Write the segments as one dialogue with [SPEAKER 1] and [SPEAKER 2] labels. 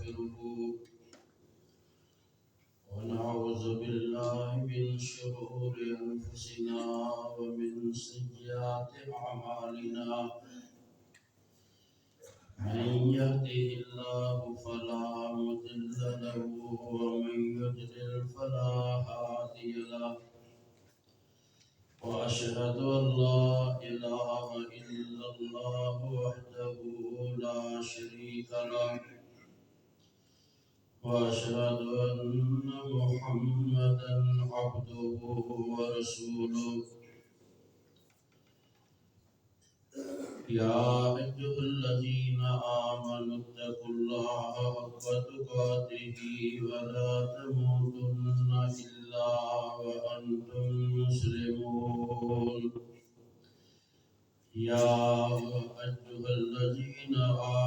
[SPEAKER 1] ونستغفره ونعوذ بالله من شرور أنفسنا ومن سيئات أعمالنا من يهده الله فلا مضل له ومن يضلل فلا هادي له وأشهد أن لا إله إلا الله وحده لا شريك له وأشهد أن محمدا عبده ورسوله يا أيها الذين آمنوا اتقوا الله حق تقاته ولا تموتن إلا وأنتم مسلمون يا أيها الذين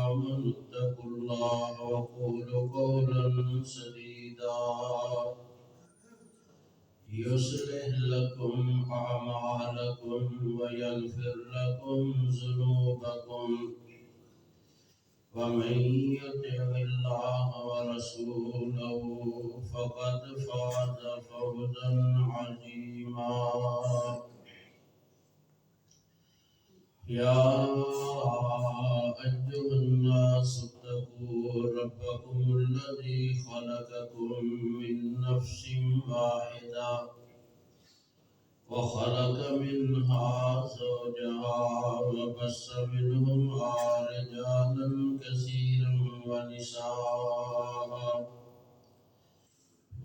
[SPEAKER 1] آمنوا اتقوا الله وقولوا قولا سديدا يصلح لكم أعمالكم ويغفر لكم ذنوبكم ومن يطع الله ورسوله فقد فاز فوزا عظيما يا أيها الناس اتقوا ربكم الذي خلقكم من نفس واحدة وخلق منها زوجها وبث منهما رجالا كثيرا ونساء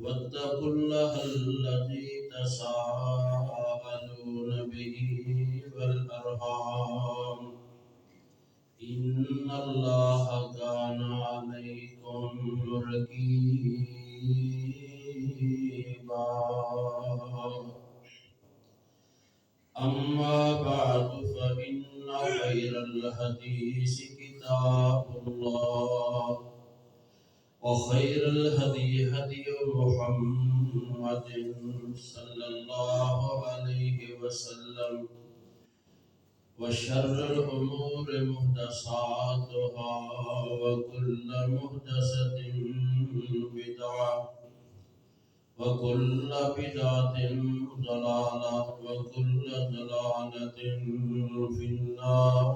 [SPEAKER 1] واتقوا الله الذي تساءلون به والأرحام إن الله كان عليكم رقيبا أما بعد فإن خير الحديث كتاب الله وخير الهدي هدي محمد صلى الله عليه وسلم وشر الأمور محدثاتها وكل محدثة بدعة وكل بدعة ضلالة وكل ضلالة في النار.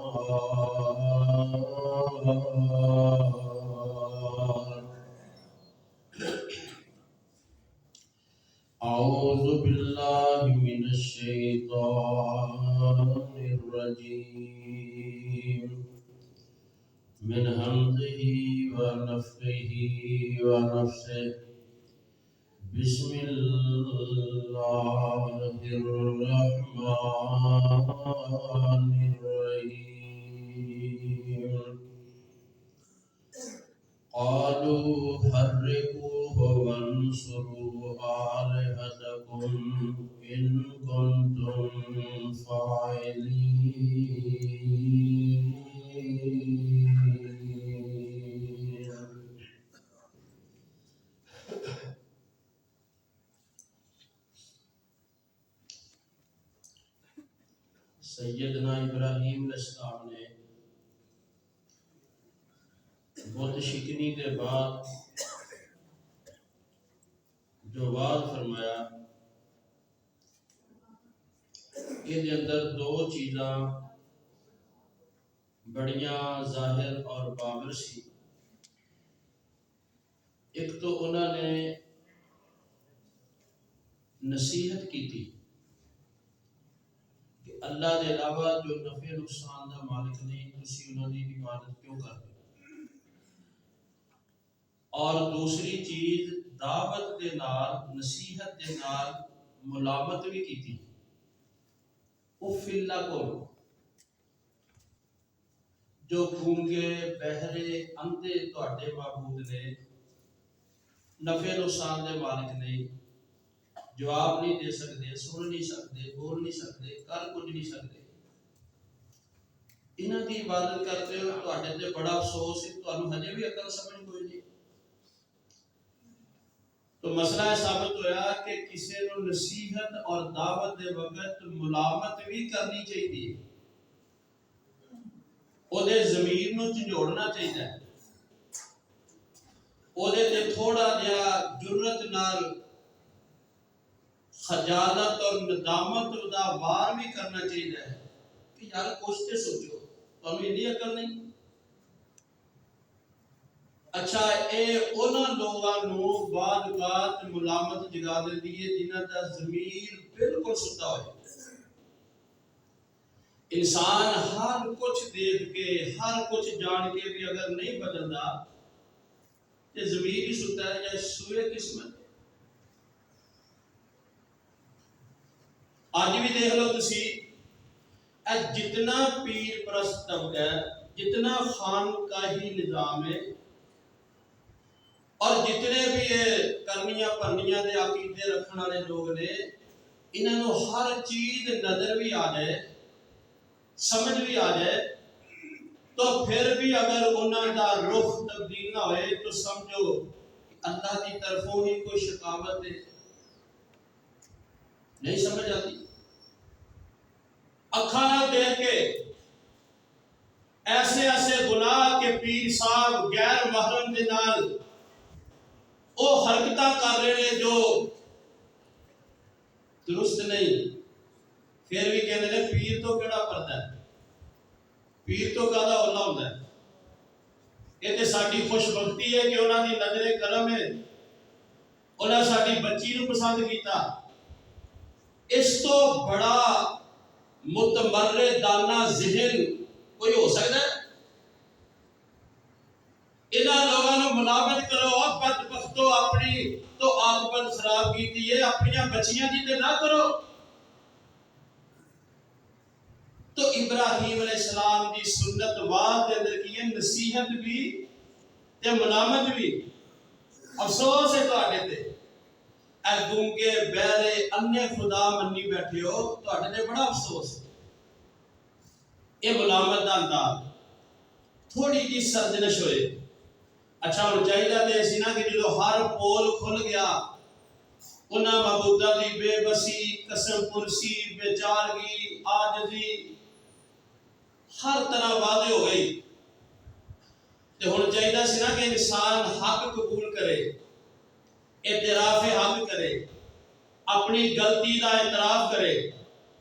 [SPEAKER 1] أعوذ بالله من الشيطان الرجيم من همزه ونفخه ونفسه بسم الله الرحمن الرحيم قالوا حرقوه وانصروا آلهتكم إن كنتم فاعلين. سیدنا ابراہیم علیہ السلام نے بت شکنی کے بعد جو وعد فرمایا یہ اندر دو چیزاں بڑیاں ظاہر اور بابر سی. ایک تو انہوں نے نصیحت کی تھی کہ اللہ کے علاوہ جو نفع نقصان کا مالک نہیں تسی انہوں کی عبادت کیوں کرتے. اور دوسری چیز دعوت دے نال نصیحت دے نال ملامت بھی کی تھی. اف لکم جو گونگے بہرے اندھے تواڈے معبود نے نفع نقصان دے مالک نہیں جواب نہیں دے سکتے سن نہیں سکتے بول نہیں سکتے کر کچھ نہیں سکتے. انہاں دی عبادت کرتے ہو تواڈے تے بڑا افسوس ہے تانوں ہجے بھی عقل سمجھ کوئی نہیں. تو مسئلہ ثابت ہویا کہ کسی نو نصیحت اور دعوت دے وقت ملامت بھی کرنی چاہیے او دے ضمیر نو جھنجھوڑنا چاہیے. ਉਹਦੇ ਤੇ ਥੋੜਾ ਜਿਹਾ ਜੁਰਤ ਨਾਲ ਖਜਾਲਤ اور ندامت ਦਾ ਵਾਰ ਵੀ ਕਰਨਾ ਚਾਹੀਦਾ ਹੈ کہ یار کچھ تے سوچو تمہیں اتنی عقل نہیں. اچھا اے انہاں لوگاں نو بعد بات ملامت جگا دیندی ہے جنہاں دا ضمیر بالکل ستا ہوئے. انسان ہر کچھ دیکھ کے ہر کچھ جان کے بھی اگر نہیں بدلدا تے ضمیر ہی ستا ہے یا سوئے قسمت. آج بھی دیکھ لو تسی جتنا پیر پرست طبقہ ہے جتنا خانقاہی نظام ہے اور جتنے بھی کرنیاں پرنیاں دے عقیدے رکھنے والے لوگ نے انہاں نو ہر چیز نظر بھی آ جائے سمجھ بھی آ جائے تو پھر بھی اگر انہاں دا رخ تبدیل نہ ہوئے تو سمجھو اللہ کی طرفوں ہی کوئی شقاوت ہے. نہیں سمجھ آتی. اکھاں نہ دیکھ کے ایسے ایسے گناہ کے پیر صاحب غیر محرم دے نال او حرکتاں کر رہے ہیں جو درست نہیں. پھر بھی کہتے ہیں پیر تو کیڑا پڑتا ہے پیر تو کہدا اللہ ہوتا ہے. یہ تے ساڈی خوش بختی ہے کہ انہاں دی نظر کرم ہے انہاں ساڈی بچی نو پسند کیتا. اس تو بڑا متمردانہ ذہن کوئی ہو سکتا ہے؟ انہاں لوگاں نو ملامت کرو بدبختو اپنی تو عاقبت خراب کیتی ہے اپنی بچیاں دی تے نہ کرو. تو ابراہیم علیہ السلام دی سنت واد دے اندر کی ہے نصیحت بھی تے ملامت بھی. افسوس ہے تواڈے تے اے گونگے بہرے انے خدا منی بیٹھے ہو تواڈے تے بڑا افسوس ہے. یہ ملامت دا انداز تھوڑی جی سرزنش ہوئے. اچھا ہن چاہیے تے اسی نا کہ جدو ہر پول کھل گیا انہاں معبوداں دی بے بسی قسم پرسی بے چارگی عاجزی ہر طرح واضح ہو گئی. تے ہن چاہیے سی نا کہ انسان حق قبول کرے اعتراف حق کرے اپنی غلطی دا اعتراف کرے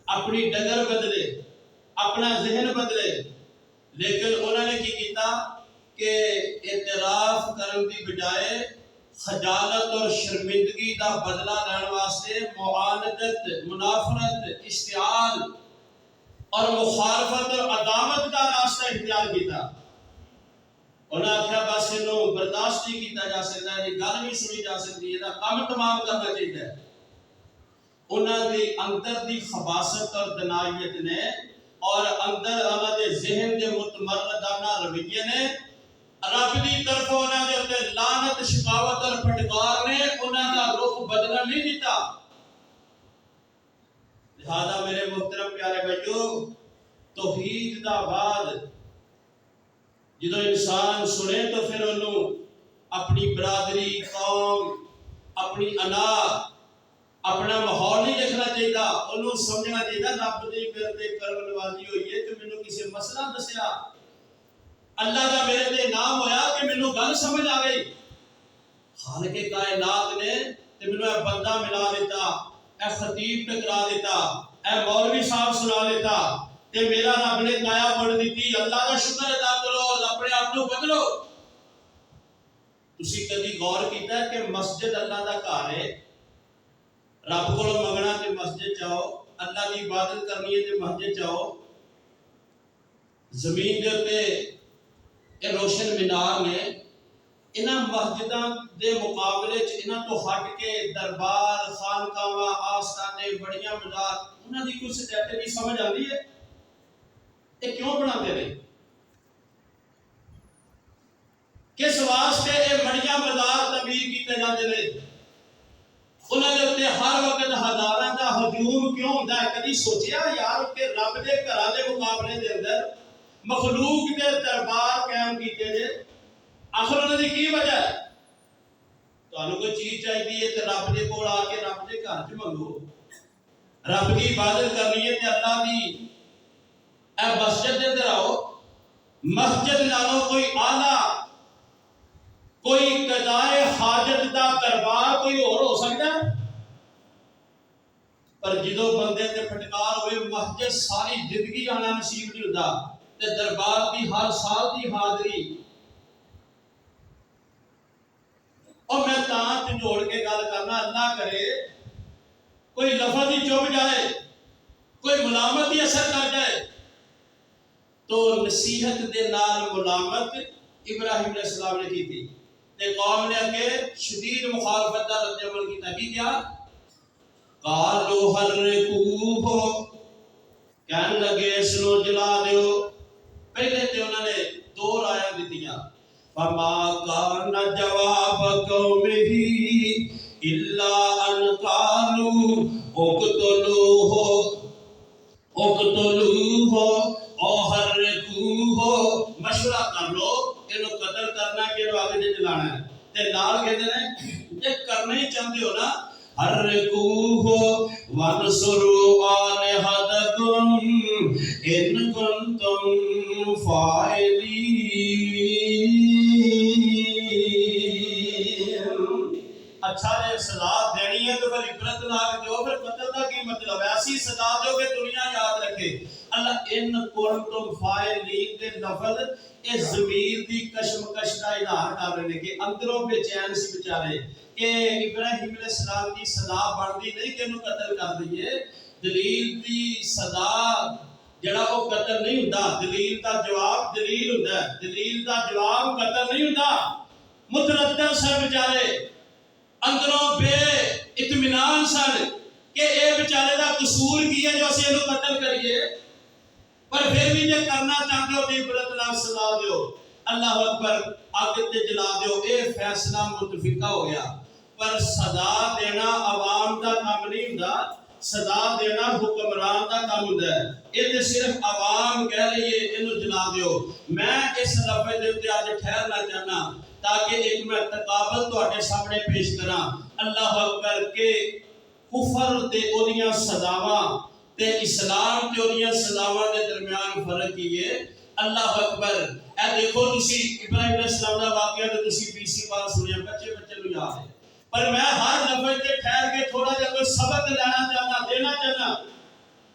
[SPEAKER 1] اپنی ڈگر بدلے اپنا ذہن بدلے. لیکن انہوں نے کی کیتا کہ اعتراف کرن دی بجائے خجالت اور شرمندگی دا بدلہ لین واسطے معاندت منافرت اشتعال اور مخالفت اور عداوت کا راستہ اختیار کیتا. انہوں نے آخیا بس انہوں برداشت نہیں کیتا جا سکتا ہے گل نہیں سنی جا سکتی ہے کام تمام کرنا چاہیے. انہوں نے اندر دی خباثت اور دنائیت نے اور اندر انہوں نے ذہن دے متمردانہ رویے نے رب دی طرف انہوں نے اپنے لعنت شکاوت اور پھٹکار نے انہوں کا رخ بدلنا نہیں دیتا. لہذا میرے محترم پیارے بھائیو توحید دا بعد جدو انسان سنے تو پھر انہوں اپنی برادری قوم اپنی انا اپنا ماحول نہیں دیکھنا چاہیے انہوں سمجھنا چاہیے رب دی میرے تے کرم نوازی ہوئی ہے کہ مینوں کسی مسئلہ دسیا اللہ کا میرے تے نام ہویا کہ مینوں گل سمجھ آ گئی. خالق کائنات نے تے مینوں اے بندہ ملا دیتا اے خطیب ٹکرا دیتا اے مولوی صاحب سنا دیتا تے میرا رب نے کایا پڑھ دیتی. اللہ کا شکر ادا کرو اپنے آپ کو بدلو. تسی کدی غور کیتا ہے کہ مسجد اللہ دا گھر ہے رب کو منگنا تے مسجد جاؤ اللہ کی عبادت کرنی ہے تے مسجد جاؤ. زمین دے اوتے اے روشن مینار نے انہاں مسجداں دے مقابلے چ انہاں تو ہٹ کے دربار خانقاواں آستانے بڑیاں مزار انہاں دی کوئی سٹریٹجی سمجھ آندی ہے یہ کیوں بناتے رہے کس واسطے یہ بڑیاں مزار تعمیر کیتے جاتے رہے انہوں نے اتنے ہر وقت ہزاراں دا ہجوم کیوں ہوتا ہے. کدی سوچیا یار کہ رب دے گھراں دے مقابلے دے اندر مخلوق دے دربار قائم کیتے جے آخر انہوں نے کی وجہ ہے؟ تانوں کوئی چیز چاہیے ہے تے رب دے کول آ کے رب دے گھر چ منگو. رب کی عبادت کرنی ہے تے اللہ دی اے مسجد دے اندر آؤ. مسجد نالوں کوئی اعلیٰ کوئی قضائے حاجت دا دربار کوئی اور ہو سکتا ہے؟ پر جدو بندے تے پھٹکار ہوئے مسجد ساری زندگی آنا نصیب نہیں ہوتا تے دربار دی ہر سال دی حاضری اور میں تاں جھوڑ کے گل کرنا اللہ کرے کوئی لفظ ہی چپ جائے کوئی ملامت ہی اثر کر جائے تو نصیحت دے نال ملامت ابراہیم علیہ السلام نے کی تھی تے قوم نے اگے شدید مخالفت دا رد عمل کیتا کی کیا قالو حرقوہ کہنے لگے اس نو جلا دیو پہلے تے انہوں نے دو رائے دیتیاں فما کان جواب قومہ الا ان قالوا اقتلوہ او حرقوہ مشورہ کر لو انہوں قتل کرنا کہ انہوں آگے دے جلانا ہے تے نال کہتے ہیں یہ کرنا ہی چاہتے ہو نا حرقوہ وانصروا آلہتکم ان کنتم فاعلین اچھا جے سزا دینی ہے تو پھر عبرت ناک جو پھر قتل کا کی مطلب ہے ایسی سزا دو کہ دنیا یاد رکھے اللہ ان کنتم فاعلین کے لفظ اس ضمیر دی کشمکش کا اظہار کر رہے ہیں کہ اندروں بے چین سی بیچارے کہ ابراہیم علیہ السلام کی سزا بڑھتی نہیں کہ انہوں قتل کر دیئے دلیل دی سزا جڑا وہ قتل نہیں ہوتا دلیل دا جواب دلیل ہوتا ہے دلیل دا جواب قتل نہیں ہوتا متردد سر بیچارے اندروں بے اطمینان سن کہ اے بیچارے دا قصور کی ہے جو اسے انہوں قتل کریے پر پھر بھی جے کرنا چاہتے ہو کہ عبرت نال سزا دیو اللہ اکبر آگے تے جلا دیو اے فیصلہ متفقہ ہو گیا پر سزا دینا عوام دا کام نہیں ہوندا سزا دینا حکمران دا کام ہوندا ہے اے تے صرف عوام کہہ رہی ہے انہوں جلا دیو میں اس لفظ دے تے اج ٹھہرنا چاہنا تاکہ ایک میں تقابل تواڈے سامنے پیش کراں اللہ اکبر کے کفر تے اودیاں سزاواں تے اسلام تے اودیاں سزاواں دے درمیان فرق کیے اللہ اکبر اے دیکھو تسی ابراہیم علیہ السلام دا واقعہ تے تسی 20 بار سنیا بچے نوں یاد ہے پر میں ہر لفظ تے ٹھہر کے تھوڑا جہا کوئی سبق لینا چاہنا دینا چاہنا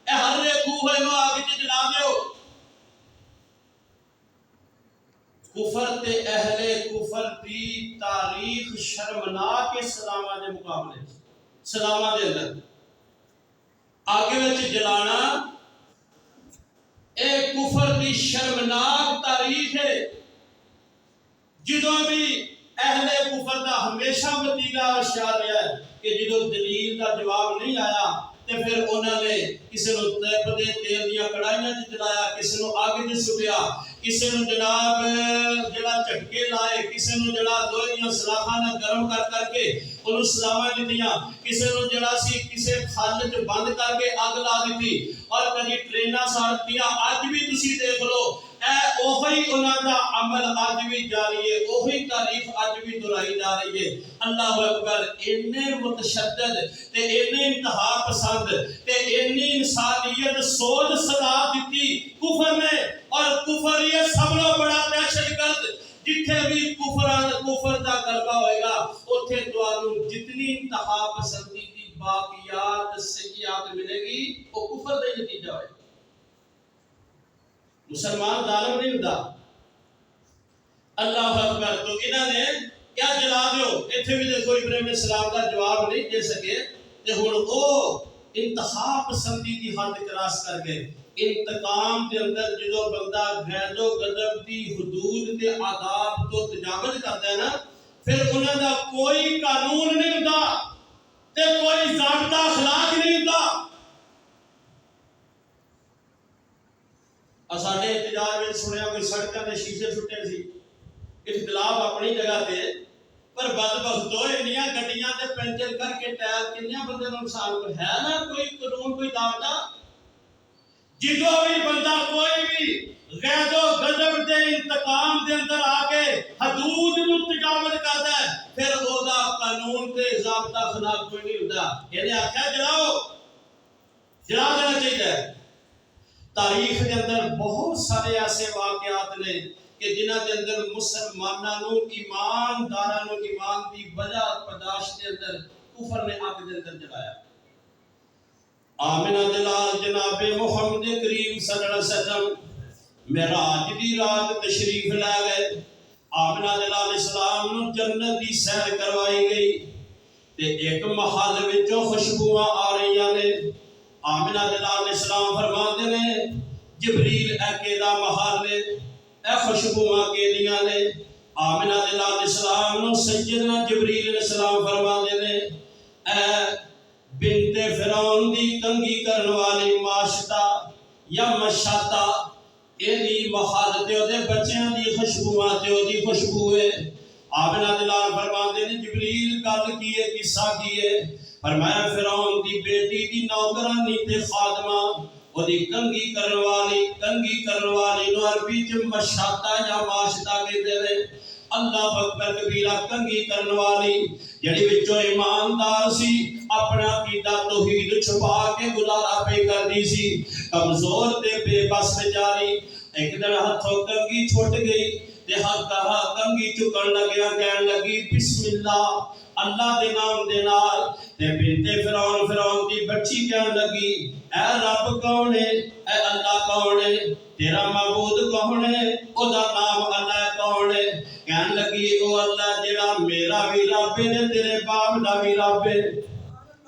[SPEAKER 1] اے ہر کوہ نو آگے جلا دیو کفر تے اہل کفر دی تاریخ شرمناک اسلامہ دے مقابلے سلامہ دے اندر آگے وچ جلانا اے کفر دی شرمناک تاریخ ہے جدوں بھی اہل کفر دا ہمیشہ وتیلا اشار رہا ہے کہ جدوں دلیل دا جواب نہیں آیا تے پھر انہوں نے کسی نو تیپ دے تیل دیا کڑائیاں چ جلایا کسی نو آگے دے سٹیا کسی نو جناب جڑا جھٹکے لائے کسی نو جڑا لوہے دیاں سلاخاں نال گرم کر کے انہوں سلاواں دتیاں کسی نو جڑا سی کسی خل چ بند کر کے اگ لا دتی اور کدی ٹریناں ساڑ دتیاں اج بھی تسی دیکھ لو اے اوہی انہاں دا عمل اج بھی جاری ہے اوہی تاریخ اج بھی دہرائی جا رہی ہے اللہ اکبر اتنے متشدد تے اتنے انتہا پسند تے اتنی انسانیت سوچ سزا دیتی کفر نے اور کفر یہ سب لو بڑا دہشت گرد جتھے بھی کفر دا غلبہ ہوئے گا اوتھے تانوں جتنی انتہا پسندی دی باقیات سیئات ملے گی وہ کفر دا نتیجہ ہوئے مسلمان ظالم نہیں ہوتا اللہ اکبر تو انہوں نے کیا جلا دیو ایتھے بھی دیکھو ابراہیم علیہ السلام کا جواب نہیں دے سکے تے ہن او انتہا پسندی دی حد کراس کر گئے انتقام دے اندر جدو بندہ غیظ و غضب دی حدود تے آداب تو تجاوز کرتا ہے نا پھر انہوں دا کوئی قانون نہیں ہوتا تے کوئی ضابطہ اخلاق نہیں ہوتا ساڈے احتجاج میں سنیا کوئی سڑکاں دے شیشے ٹوٹے سی اختلاف اپنی جگہ تے پر بدبختو انیاں گڈیاں تے پنچر کر کے ٹائر کنیاں بندے نوں نقصان ہے نا کوئی قانون کوئی ضابطہ جدو بھی بندہ کوئی بھی غیظ و غضب دے انتقام دے اندر آ کے حدود نوں تجاوز کردا ہے پھر او دا قانون تے ضابطہ اخلاق کوئی نہیں ہوندا اینے آکھیا جلا دینا چاہیے تاریخ کے اندر بہت سارے ایسے واقعات نے کہ جنہاں دے اندر مسلمانوں ایمانداراں ایمان دی وجہ پداش دے اندر کفر نے اگ دے اندر جلایا۔ آمنہ دلال جناب محمد کریم صلی اللہ علیہ وسلم معراج دی رات تشریف لے گئے۔ آمنہ دلال السلام نو جنت دی سیر کروائی گئی تے ایک محل وچوں خوشبوواں آ رہیاں نے۔ آمنہ دلال السلام فرماتے نے جبریل اے کیدا محل نے، اے خوشبوواں کیدیاں نے۔ آمنہ دلال السلام نو سیدنا جبریل علیہ السلام فرماتے نے اے بنت فرعون دی تنگی کرن والی ماشتا یا مشاتا، ایدی محل تے دے بچیاں دی خوشبوواں تے دی خوشبو ہے۔ آمنہ دلال فرماتے نے جبریل گل کیے قصہ کیے، فرمایا فرعون دی بیٹی دی نوکرانی تے خادمہ وہ دی کنگی کرن والی نو عربی چ مشاتا یا ماشتا کہتے ہیں۔ اللہ اکبر کبیرہ کنگی کرن والی جڑی وچوں ایماندار سی، اپنا عقیدہ توحید چھپا کے گزارا پہ کر دی سی، کمزور تے بے بس بیچاری ایک دن ہتھوں کنگی چھوٹ گئی تے ہتھا کنگی چکن لگیا، کہن لگی بسم اللہ، اللہ دے نام دے نال تے بنت فرعون دی بچی کہن لگی اے رب کون ہے، اے اللہ کون ہے، تیرا معبود کون ہے، او دا نام اللہ کون ہے۔ کہن لگی او اللہ جڑا میرا بھی رب ہے تیرے باپ دا بھی رب ہے۔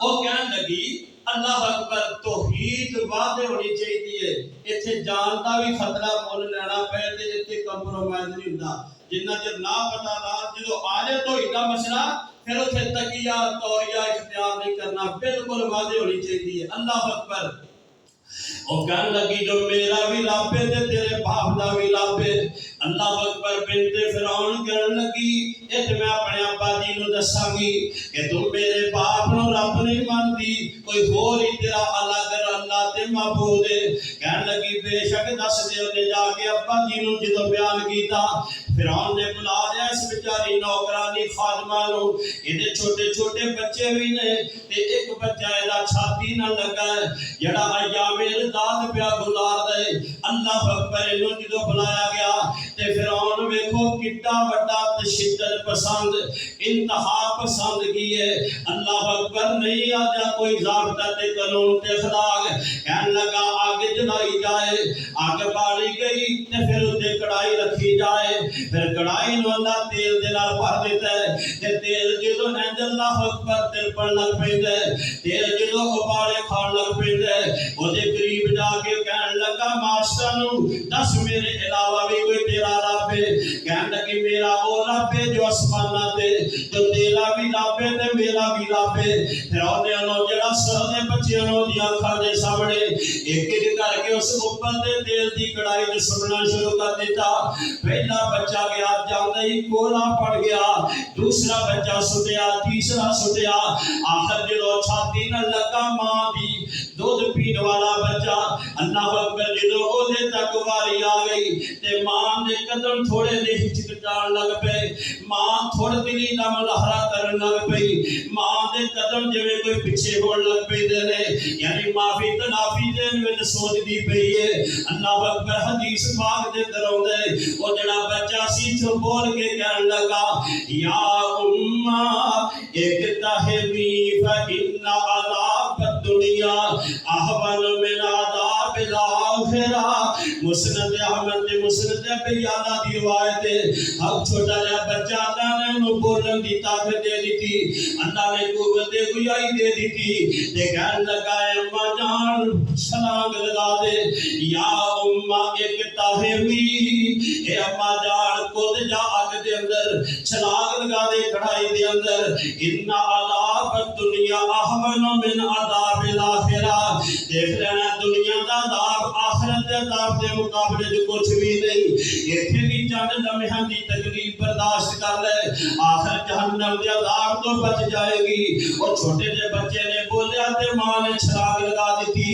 [SPEAKER 1] او کہن لگی اللہ اکبر، توحید واضح ہونی چاہیے، ایتھے جان دا بھی خطرہ مول لینا پے تے ایتھے کمپرومائز نہیں ہوندا۔ جنہ چر نہ پتہ نہ جدوں آ جائے توحید دا مسئلہ پھر اتھے تقیہ توریہ اختیار نہیں کرنا، بالکل واضح ہونی چاہیے۔ اللہ اکبر، او کہن لگی جو میرا بھی رب ہے تے تیرے باپ دا بھی رب ہے۔ اللہ اکبر، بنت فرعون کہن لگی اے تے میں اپنے ابا جی نو دساں گی کہ تم میرے باپ نو رب نہیں مانتی، کوئی ہور ہی تیرا الگ اللہ تے معبود ہے۔ کہن لگی بے شک دس دے، انہیں جا کے ابا جی نو جدوں بیان کیتا، فرعون نے بلا لیا اس بیچاری نوکرانی خادمہ نو، ایدے چھوٹے چھوٹے بچے بھی نے تے ایک بچہ ایدہ چھاتی نہ لگا ہے جڑا ایام الداد پیا گزار دے۔ اللہ اکبر، انہوں جدوں بلایا گیا تے فرعون ویکھو کتنا وڈا تشدد پسند، انتہا پسند کی ہے۔ اللہ اکبر، نہیں آجا کوئی ضابطہ تے قانون تے اخلاق، کہنے لگا آگے جلائی جائے، آگے بالی گئی تے پھر اتے کڑائی رکھی جائے، پھر کڑائی نو اللہ تیل دے نال بھر دیتا ہے تے تیل جدوں انج اللہ اکبر تیل پڑن لگ پیندا ہے، تیل جدوں ابالے کھان لگ پیندا ہے، او دے قریب جا کے کہن لگا ماسٹر نو دس میرے علاوہ بھی کوئی تیرا رب ہے؟ کہن لگی میرا وہ رب ہے جو آسماناں تے، جو تیرا بھی رب ہے تے میرا بھی رب ہے۔ پھر اونے انہوں جڑا سر دے بچیاں نو دی اکھاں دے سامنے ایک ایک کر کے اس اوپر دے تیل دی کڑائی جو سننا شروع کر دیتا۔ پہلا بچہ گیا جاندے ہی کولا پڑ گیا، دوسرا بچہ سٹیا، تیسرا سٹیا، آخر جدو چھاتی نہ لگا ماں دی دودھ پین والا بچہ، اللہ اکبر، جدو او دے تک واری آ گئی تے ماں دے قدم تھوڑے دے ہچکچان لگ پے، ماں تھوڑے دلی دا مظاہرہ کرن لگ پئی، ماں دے قدم جویں کوئی پیچھے ہون لگ پئی دے نے، یعنی معافی تلافی دے وچ سوچ دی پئی ہے۔ اللہ اکبر، حدیث پاک دے اندر آوندا ہے او جڑا بچہ سی جو بول کے کہن لگا یا امّا اکتہمی فإن عذاب الدنیا احون من عذاب الآخرہ۔ مسند احمد دے مسند بیانہ دی روایت ہے، اب چھوٹا جا بچہ اللہ نے انہوں بولن دی طاقت دے دیتی، اللہ نے قوت گویائی دے دیتی، تے کہن لگا اے اماں جان چھلانگ لگا دے، یا اماں اکتہمی، اے اماں جان کود جا آگ دے اندر، چھلانگ لگا دے کڑھائی دے اندر، ان عذاب الدنیا احون من عذاب الآخرہ۔ دیکھ لینا دنیا دا عذاب آخرت دے عذاب دے مقابلے جو کچھ بھی نہیں، یہ بھی چند لمحہ دی تکلیف برداشت کر لے، آخر جہنم دے عذاب تو بچ جائے گی۔ اور چھوٹے دے بچے نے بولیا تے ماں نے چھلاگ لگا دیتی۔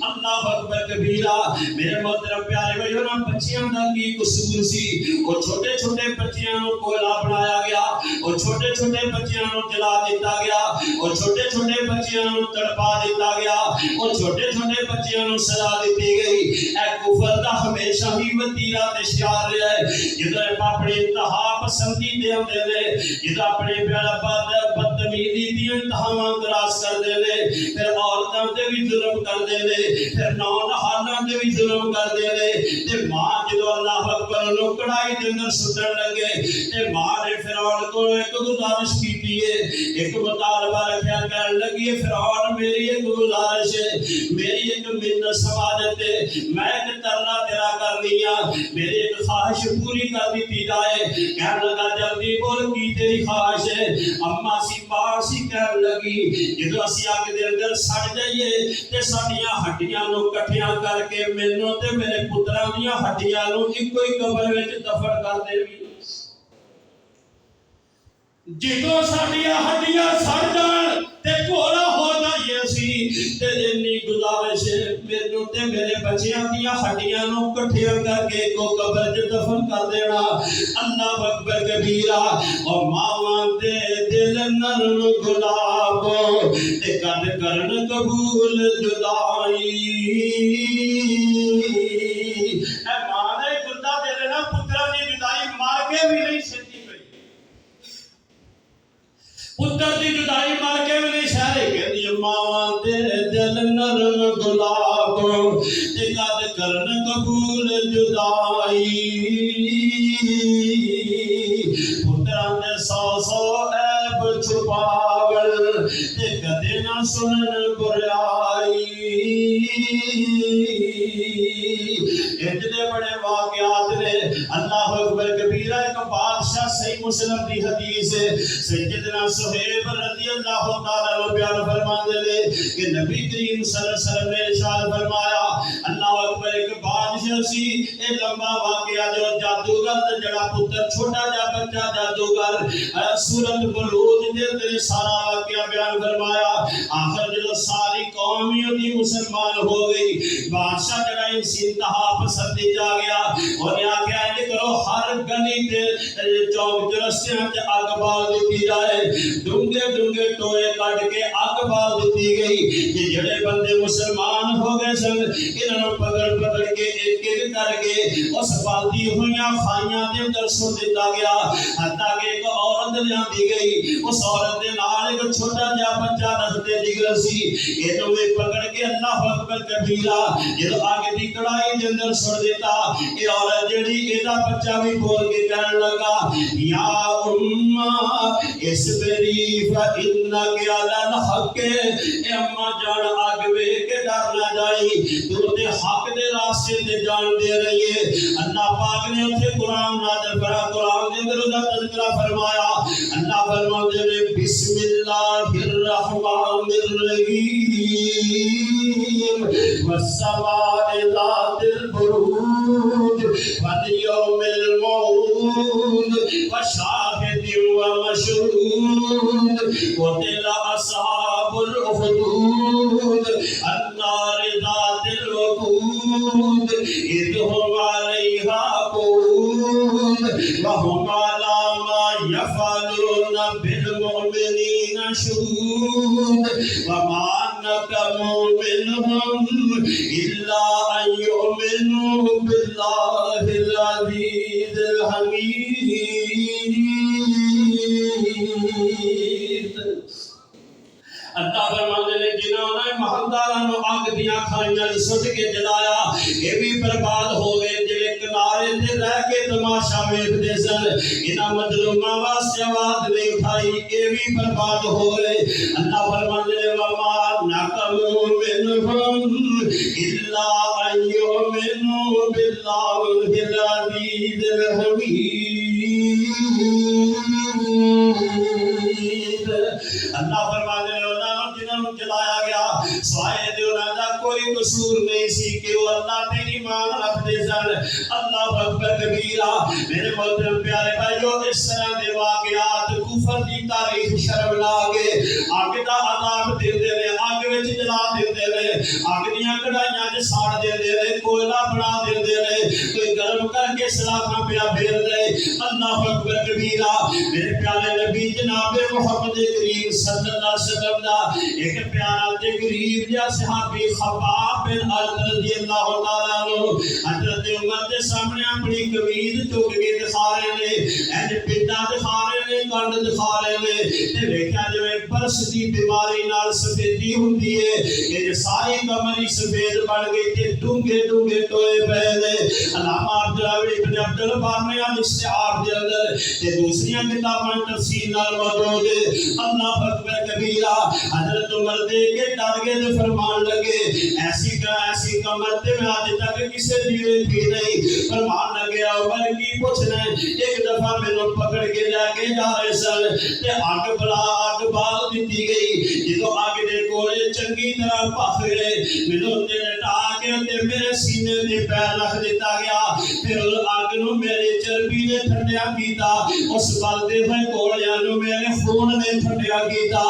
[SPEAKER 1] اللہ اکبر کبیرہ، میرے محترم پیارے بھائیو نا بچیاں دا کی قصور سی وہ چھوٹے چھوٹے بچیاں نو کوئلہ بنایا گیا وہ چھوٹے چھوٹے بچیاں نو جلا دیتا گیا وہ چھوٹے چھوٹے بچیاں نو تڑپا دیتا گیا وہ چھوٹے چھوٹے بچیاں نو سزا دیتی گئی اے کفر دا ہمیشہ ہی وتیرا تے شعار رہا ہے جدھر اپنے انتہا پسندی دے ہوندے نے جدھر اپنے بدتمیزی دی انتہاواں کراس کر دے نے پھر عورتاں تے بھی ظلم کر دے نے پھر نونہالاں تے بھی ظلم کر دے نے تے ماں جدو اللہ اکبر نو کڑائی دے اندر سٹن لگے تے ماں نے فرعون کو ایک گزارش کی ہے ایک مطالبہ رکھیا کہنے لگی فرعون میری ایک گزارش ہے میری ایک منت سماجت ہے میں ایک ترلا تیرا کر لیا میری ایک خواہش پوری کر دیتی جائے کہنے لگا جلدی بول کی تیری خواہش ہے اما سی باہر سی کہنے لگی جدو اسی آگ دے اندر سڑ جائیے تے ساڑیاں ہڈیاں نو کٹھیاں کر کے مینوں تے میرے پتران دیاں ہڈیاں نو ایک کوئی قبر وچ دفن کر دے بھی جدو ساڑیاں ہڈیاں سڑ جان تے کولا ہو جائیے سی تے جنی گزارش مینوں تے میرے بچیاں دیاں ہڈیاں نو کٹھیاں کر کے کو قبر وچ دفن کر دینا اللہ اکبر کبیرہ اور ماواں دے دل نرم گلاب تے قد کرن قبول جدائی اے ماں نے گردہ دے لینا پترا دی جدائی مار کے بھی نہیں سکتی پتر دی جدائی مار کے بھی نہیں سہرے کہنی ماں دے دل نرم گلاب تے قد کرن قبول جدائی پتران دے سو عیب چھپاول تے کدے نہ سنن بریائی اتنے بڑے واقعات نے اللہ اکبر کبیرہ ایک بادشاہ صحیح مسلم دی حدیث ہے سیدنا صہیب رضی اللہ تعالیٰ عنہ بیان فرماتے لے کہ نبی کریم صلی اللہ علیہ وسلم نے ارشاد فرمایا اللہ اکبر ایک بادشاہ سی اے لمبا واقعہ جو جادوگر جڑا پتر چھوٹا جا بچہ جادوگر سورت بلوغ دے اندر سارا واقعہ بیان فرمایا آخر جو ساری قومی دی مسلمان ہو گئی بادشاہ جڑا انتہا پسندی جا گیا اور یہاں کیا ہے کرو ہر گلی تے چوک رستیاں تے آگ بال دیتی جائے ڈونگے ڈونگے ٹوئے کٹ کے آگ بال دیتی گئی یہ جڑے بندے مسلمان ہو گئے سن انہوں پکڑ پکڑ کے ایک ایک کر کے اس بالتی ہویاں خائیاں دے اندر سن دیتا گیا حتیٰ کہ ایک عورت لیاندی گئی اس عورت دے نال ایک چھوٹا جا بچہ رکھتے جگر سی یہ تو پکڑ کے اللہ اکبر کبیرہ یہ آگے دی کڑائی دے اندر سن دیتا یہ عورت جڑی ایدہ بچہ بھی بول کے کہنے لگا یا اممہ اس بری فإنک علی الحق اے اممہ جان آگوے کے ڈر نہ جائی تو تے حق دے راستے تے جان دے رہی ہے اللہ پاک نے اتھے قرآن نازل فرا قرآن دے اندر دا تذکرہ فرمایا اللہ فرماتے ہیں بسم اللہ الرحمن الرحیم والسماء ذات البروج واليوم الموعود وشاهد ومشهود قتل أصحاب الأخدود النار ذات الوقود إذ هم عليها قعود وهم على ما يفعلون بالمؤمنين شهود وما نقموا منهم إلا أن يؤمنوا بالله العزيز الحميد اللہ فرماتے ہیں جنہوں نے محمداروں نے آگ دیاں کھائیاں سٹ کے جلایا یہ بھی برباد ہو گئے جڑے کنارے تے رہ کے تماشا ویکھدے سن انہاں مظلوماں واسطے آواز نہیں اٹھائی یہ بھی برباد ہو گئے اللہ فرماتے ہیں وما نقموا منهم الا ان يؤمنوا بالله العزيز الحميد اللہ فرماتے ہیں جنہوں جلایا گیا سوائے دے انہاں دا کوئی قصور نہیں سی کہ وہ اللہ پہ ایمان رکھتے سن اللہ اکبر کبیرہ میرے محترم پیارے بھائیو اس طرح دے واقعات کفر دی تاریخ شرم لا کے آگے دا عذاب دے دے آگے وچ جلا دے دے اگ دیاں کڑائیاں چ ساڑ دیندے نے کوئلہ بنا دیندے نے کوئی گرم کر کے سلاخاں پیا پھیر دے اللہ اکبر کبیرہ میرے پیارے نبی جناب محمد کریم صلی اللہ علیہ وسلم دا ایک پیارا تے غریب یا صحابی خباب بن ارد رضی اللہ تعالیٰ عنہ حضرت عمر دے سامنے اپنی قمیض چک کے دکھا رہے نے اینج پٹا دکھا رہے نے کنڈ دکھا رہے نے تے ویکھیا جویں برس دی بیماری نال سفیدی ہوندی ہے کہ ساری کمر ہی سفید بن گئی تے ڈونگے ڈونگے ٹوئے پے نے علامہ عبدالعزیز ابن عبد البر نے الاستیعاب دے اندر تے دوسریاں کتاباں تفسیر نال موجود ہے اللہ اکبر کبیرہ حضرت عمر دے کے ڈر گئے تے فرمان لگے ایسی کمر تے میں آج تک کسے دی تھی نہیں فرمان لگے عمر کی پوچھنا ایک دفعہ مینوں پکڑ کے لے کے جا رہے سن تے اگ بال دتی گئی جدوں اگ دے کولے چنگی طرح پھک گئے مینوں تے لٹا کے تے میرے سینے دے پیر رکھ دتا گیا پھر اگ نو میرے چربی نے ٹھنڈیا کیتا اس بلدے ہوئے کولیاں نو میرے خون نے ٹھنڈیا کیتا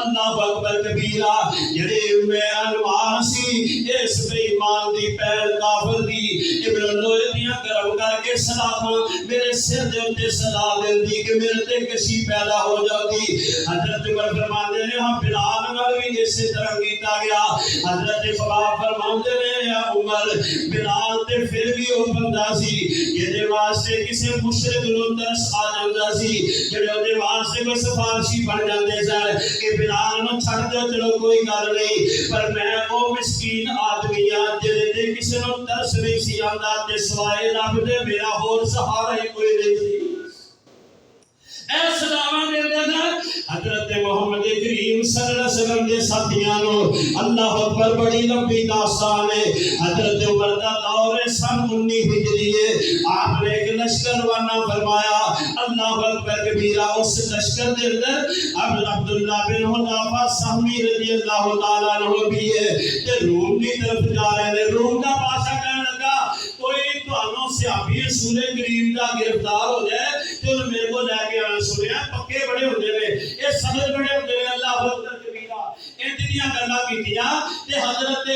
[SPEAKER 1] اللہ اکبر کبیرہ جڑے میں انوار سی اس بے ایمان دی پیر کافر دی ابن لوہے دیاں گرم کر کے سلاخاں میرے سر دے اتے سلا دیندی کہ میرے تے کسی پیدا ہو جاتی حضرت عمر فرماندے نے ہاں بلال نال بھی اسی طرح کیتا گیا حضرت خباب فرماندے نے یا عمر بلال تے پھر بھی وہ بندہ سی جہدے واسطے کسی مشرک نو ترس آ جاندا سی جڑے اودے واسطے کوئی سفارشی بن جاندے سن کہ بلال نو چھڑ دو چلو کوئی گل نہیں پر میں او مسکین آدمی ہاں جہدے تے کسی نو ترس نہیں سی آندا تے سوائے رب دے میرا ہور سہارا ہی کوئی نہیں سی اے سلام دے دے حضرت محمد کریم صلی اللہ علیہ وسلم دے ساتھیاں نو اللہ اکبر بڑی لمبی داستان ہے حضرت عمر دا دور سن 19 ہجری ہے آپ نے ایک لشکر روانہ فرمایا اللہ اکبر کبیرہ اس لشکر دے اندر عبداللہ بن حذافہ سہمی رضی اللہ تعالیٰ عنہ بھی ہے تے روم کی طرف جا رہے ہیں روم کا بادشاہ کہنے لگا کوئی تانوں صحابی رسول کریم دا گرفتار ہو جائے تو میرے کو لے کے آنا سنیا پکے بڑے ہوندے نے اے صدر بڑے ہوندے نے اللہ اکبر کبیرہ انتیاں گلاں کیتیاں تے حضرت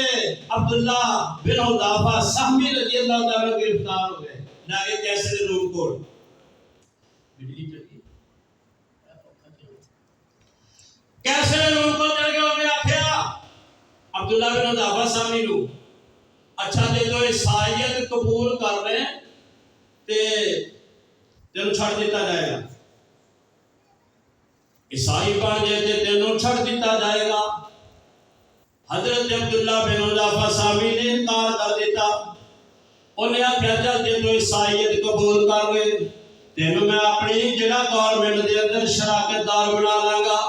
[SPEAKER 1] عبداللہ بن حذافہ سہمی رضی اللہ تعالیٰ گرفتار ہو گئے جا کے کیسے روم کوڑ بجلی چلی کیسے روم کو چل گئے انہیں آکھیا عبداللہ بن حذافہ سہمی نو اچھا تے تو عیسائیت قبول کر رہے ہیں تے تینوں چھڑ دیتا جائے گا عیسائی بن جائے تے تینوں چھڑ دیتا جائے گا حضرت عبداللہ بن حذافہ سہمی نے انکار کر دیتا انہیں آکھیا چل تے تو عیسائیت قبول کر گئے تینوں میں اپنی جگہ گورنمنٹ دے اندر شراکت دار بنا لاں گا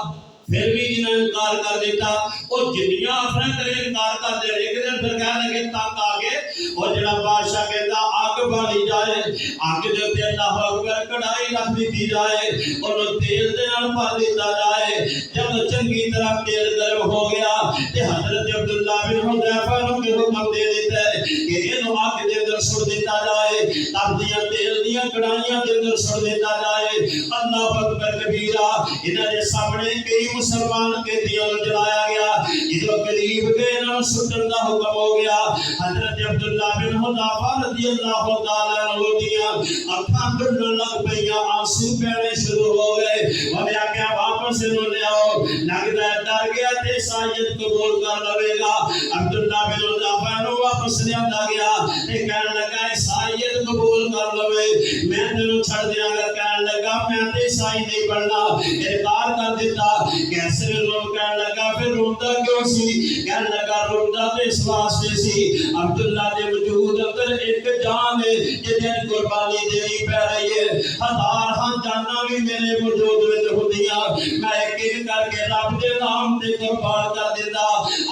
[SPEAKER 1] پھر بھی انہیں انکار کر دیتا اور جنیاں اپنے کرے انکار کر دے ایک دن پھر کہنے لگے تک آگے اور جڑا بادشاہ کہتا آگ بالی جائے آگ جو تے اللہ اکبر کڑائی رکھ دی جائے اور تیل دے نال بھر دیتا جائے جب چنگی طرح تیل گرم ہو گیا تے حضرت عبداللہ بن حذیفہ نو کے حکم دے دیتا ہے کہ اینو آگ دے اندر سڑ دیتا جائے تب دیاں تیل دیاں کڑائیاں دے اندر سڑ دیتا جائے اللہ اکبر کبیرہ انہاں دے سامنے کئی مسلمان کے دیاں جلایا گیا جدو قریب گئے نہ سٹن دا حکم ہو گیا حضرت عبداللہ بن حذافہ رضی اللہ تعالی عنہ دیاں اکھاں ڈلن لگ پیاں آنسو بہنے شروع ہو گئے انہیں آکھیا واپس انہوں نے آؤ لگتا ہے ڈر گیا تے عیسائیت قبول کر لوے گا عبداللہ بن حذافہ نو واپس لیا گیا تے کہنے لگا عیسائیت قبول کر لوے میں تینوں چھڑ دیاں گا کہنے لگا میں تے عیسائی نہیں بننا انکار کر دیتا کیسے روم کہنے لگا پھر رومدہ کیوں سی کہنے لگا رومدہ تو اس واسطے سی عبداللہ دے وجود اندر ایک جان ہے جدین قربانی دینی پہ رہی ہے ہزار ہاں جانا بھی میرے وجود میں ہوندیاں میں ایک ایک کر کے رب دے نام تے قربان کر دیتا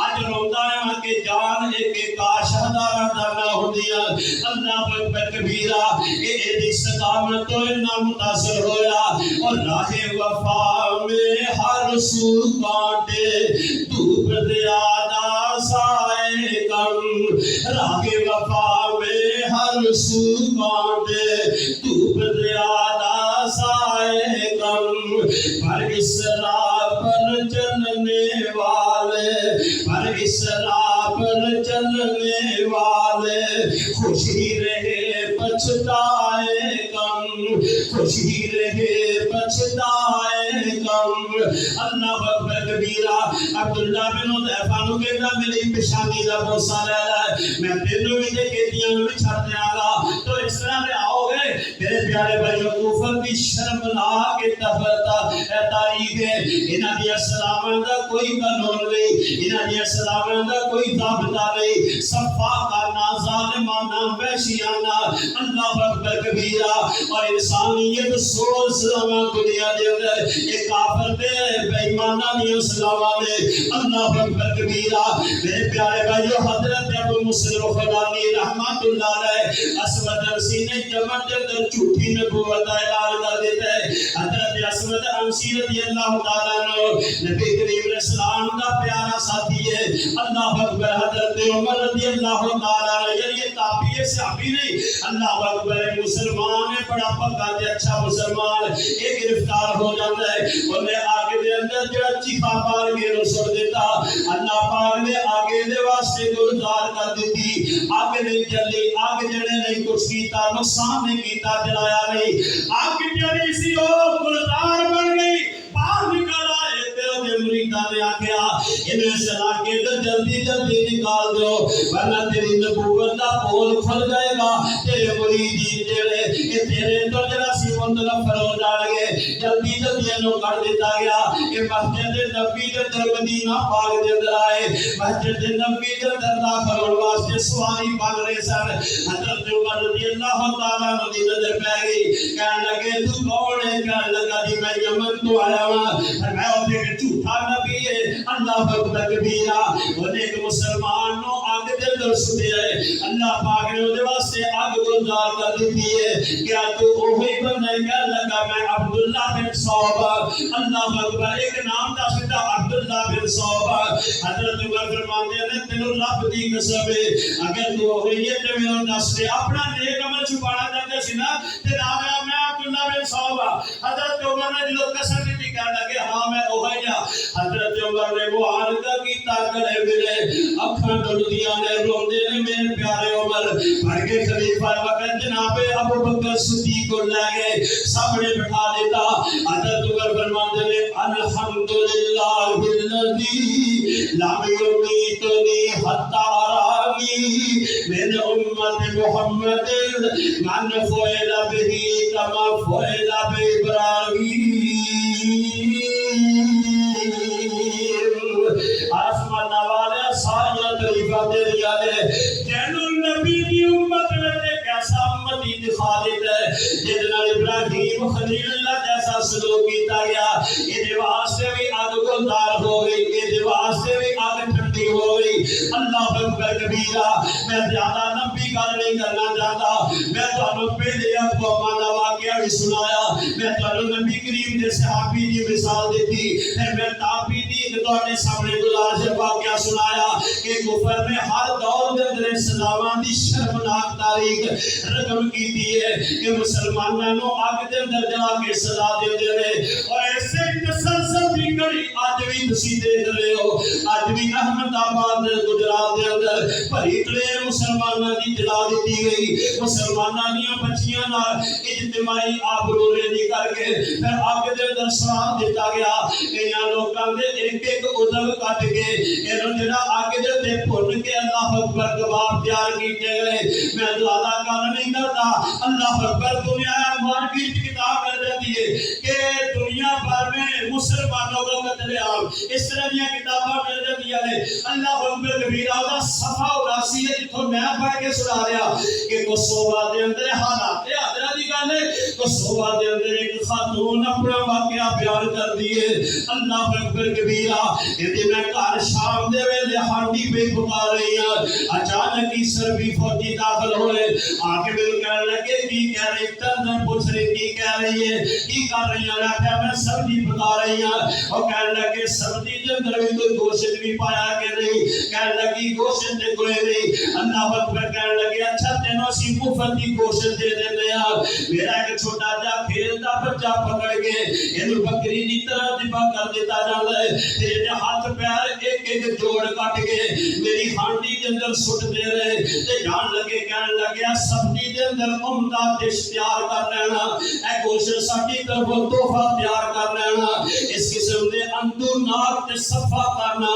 [SPEAKER 1] اج رومدہ ہے کہ جان ایک ایک کاش ہزار جانا ہوندیاں اللہ اکبر کبیرہ اے دی استقامت تو اتنا متاثر ہویا اور راہ وفا میں ہر سو کانٹے دھوپ زیادہ سائے کم راہ وفا میں ہر سو کانٹے دھوپ زیادہ سائے کم پر اس راہ پر چلنے والے پر اس راہ پر چلنے والے خوشی رہے پچھتائے کم، خوشی رہے پچھتائے کم۔ اللہ اکبر کبیرہ۔ عبداللہ بن حذیفہ نو کہندا میری پیشانی دا بوسہ لے لے، میں تینوں بھی تے کیتیاں نو بھی چھڈ دیاں گا، تو اس طرح دے آؤ گے۔ میرے پیارے بھائیو، کفر دی شرمناک تاریخ ہے، انہاں دی سلاماں دا کوئی قانون نہیں، انہاں دی سلاماں دا کوئی ضابطہ نہیں، صفاقانہ ظالمانہ وحشیانہ اللہ اکبر کبیرہ اور انسانیت سول سلامہ دنیا دے اندر ایک کافر دے بے ایمانہ دی سلامہ نے اللہ اکبر کبیرہ۔ میرے پیارے بھائیو، حضرت ابو مسلم خلانی رحمت اللہ علیہ اسود انسی نے جمن دے اندر جھوٹی نبوت کا اعلان کر دیتا ہے۔ حضرت اسود انسی رضی اللہ تعالیٰ عنہ نبی کریم علیہ السلام کا پیارا ساتھی ہے۔ اللہ اکبر۔ حضرت عمر رضی اللہ تعالیٰ عنہ، یعنی یہ تابعی ہے، صحابی نہیں، اللہ اکبر، مسلمان ہے، بڑا پکا تے اچھا مسلمان، ایک گرفتار ہو جاتا ہے، انہیں آگے دے اندر جڑا چیخا مار کے رسول دیتا، اللہ پاک نے آگے دے واسطے گلزار کر دیتی، آگے نہیں چلی، آگے جڑے نہیں کچھ کیتا، نقصان نہیں کیتا، جلایا نہیں، آگے جڑی سی وہ گلزار بن گئی، باہر نکل آئے تے وہ مریداں نے آکھیا انہیں سے لاکے جلدی جلدی نکال دو ورنہ تیری نبوت دا پول کھل جائے گا، تیرے مریدی جڑے یہ تیرے تو جڑا سی منتظر ہو جائے گے۔ جلدی جلدی انہوں کر دیتا گیا۔ یہ مسجد نبی دے در مدینہ پاک دے اندر آئے، مسجد نبی دے اندر داخل ہونے واسطے سواری بن رہے سن۔ حضرت عمر رضی اللہ تعالیٰ عنہ دی نظر پہ گئی، کہنے لگے تو کون ہے؟ کہنے لگا جی میں یمن تو آیا ہوں، میں اسے کہ جھوٹا نبی ہے۔ اللہ اکبر کبیرہ۔ انہیں ایک مسلمان نو آگ دے اندر سٹے ہے، اللہ پاک نے دے واسطے آگ گلزار کر دیتی ہے۔ کیا تو وہی بندہ؟ کہنے لگا میں عبداللہ بن صوبہ۔ اللہ اکبر۔ ایک نام دا سیدھا عبداللہ بن صوبہ۔ حضرت عمر فرماتے ہیں تینوں رب دی قسم ہے اگر تو وہی ہے تے میرا دس دے، اپنا نیک عمل چھپانا چاہتے سی نا تے نام میں عبداللہ بن صوبہ۔ حضرت عمر نے جو قسم دی کہنے لگے ہاں میں وہی ہاں۔ حضرت عمر نے معاہدہ کیتا، گلے ملے، اکھاں ڈلدیاں نے، روندے نے میرے پیارے عمر۔ بڑھ کے خلیفہ وقت جناب ابو بکر صدیق کو لے گئے، سامنے بٹھا دیتا۔ حضرت عمر فرماتے ہیں الحمدللہ الذی لم یمیتنی حتی ارانی من امت محمد من فعل بہ کما فعل بابراہیم۔ آسمان والے سایہ طریقہ دے دیا ہے، جنہوں نبی کی امت میں ایک ایسا امتی دکھا دیتا ہے جنہوں ابراہیم خلیل اللہ جیسا سلوک کیتا گیا۔ یہ واسطے بھی آگ گلزار ہو گئی، یہ واسطے بھی آگ ٹھنڈی ہو گئی۔ اللہ اکبر کبیرہ۔ میں زیادہ لمبی گل نہیں کرنا چاہتا، میں تمہیں پہلے اقوام کا واقعہ بھی سنایا، میں تمہیں نبی کریم کے صحابی کی مثال دیتی، پھر میں تابعی دی تواڈے سامنے گزارش واقعہ سنایا کہ کفر نے ہر دور کے اندر اسلام دی شرمناک تاریخ رقم کی ہے کہ مسلمانوں نو اگ دے اندر جا کے سزا دے دے، اور ایسے تسلسل کی کڑی اج بھی تسی دیکھ رہے ہو۔ اج بھی احمد آباد گجرات دے اندر بھری کلے مسلمانوں کی جلا دیتی گئی، مسلمانوں دی بچیاں نال اجتماعی آبرو ریزی کر کے پھر اگ دے اندر سڑا دیتا گیا۔ انہاں لوکاں دے ایک ایک عضو کٹ کے انہوں جڑا اگ دے تے بھن کے اللہ اکبر کباب تیار کیتے گئے۔ میں زیادہ گل نہیں کرتا، اللہ اکبر۔ دنیا مارکیٹ کی کتاب مل جاتی ہے کہ دنیا بھر میں مسلمانوں کو قتل عام، اس طرح کی کتاباں مل جاتی ہیں۔ اللہ اکبر کبیرہ دا صفحہ 79 ہے جتھوں میں پڑھ کے سنا رہا کہ کوسووا دے اندر حالات حاضرہ دی گل ہے، کوسووا دے اندر ایک خاتون اپنا واقعہ بیان کر دیے۔ اللہ اکبر کبیرہ۔ کہ میں گھر شام دے ویلے ہانڈی پہ پکا رہی ہوں، اچانک ہی سربی فوجی داخل ہوئے، آ کے میرے کہنے لگے کی کہہ رہی؟ تردن پوچھ رہی کی کہہ رہی ہے، کی کر رہی ہے؟ میں سبزی پکا رہی ہوں۔ اور کہنے لگے سبزی دے اندر بھی کوئی گوشت بھی پایا کہ نہیں؟ کہنے لگی گوشت دے کوئی نہیں۔ اللہ اکبر کہنے لگے اچھا تینوں سی مفت دی گوشت دے دینے آ۔ میرا ایک چھوٹا جا کھیلتا بچہ پکڑ کے اینو بکری دی طرح ذبح کر دیتا جاندا ہے، تیرے ہاتھ پیر ایک ایک جوڑ کٹ کے میری ہانڈی دے اندر سٹ دے رہے تے جان لگے کہنے لگے سبزی دے اندر عمدہ ڈش تیار کر لینا، اے گوشت ساڈی طرف تحفہ تیار کر لینا، اس قسم دے اندوناک تے صفا کرنا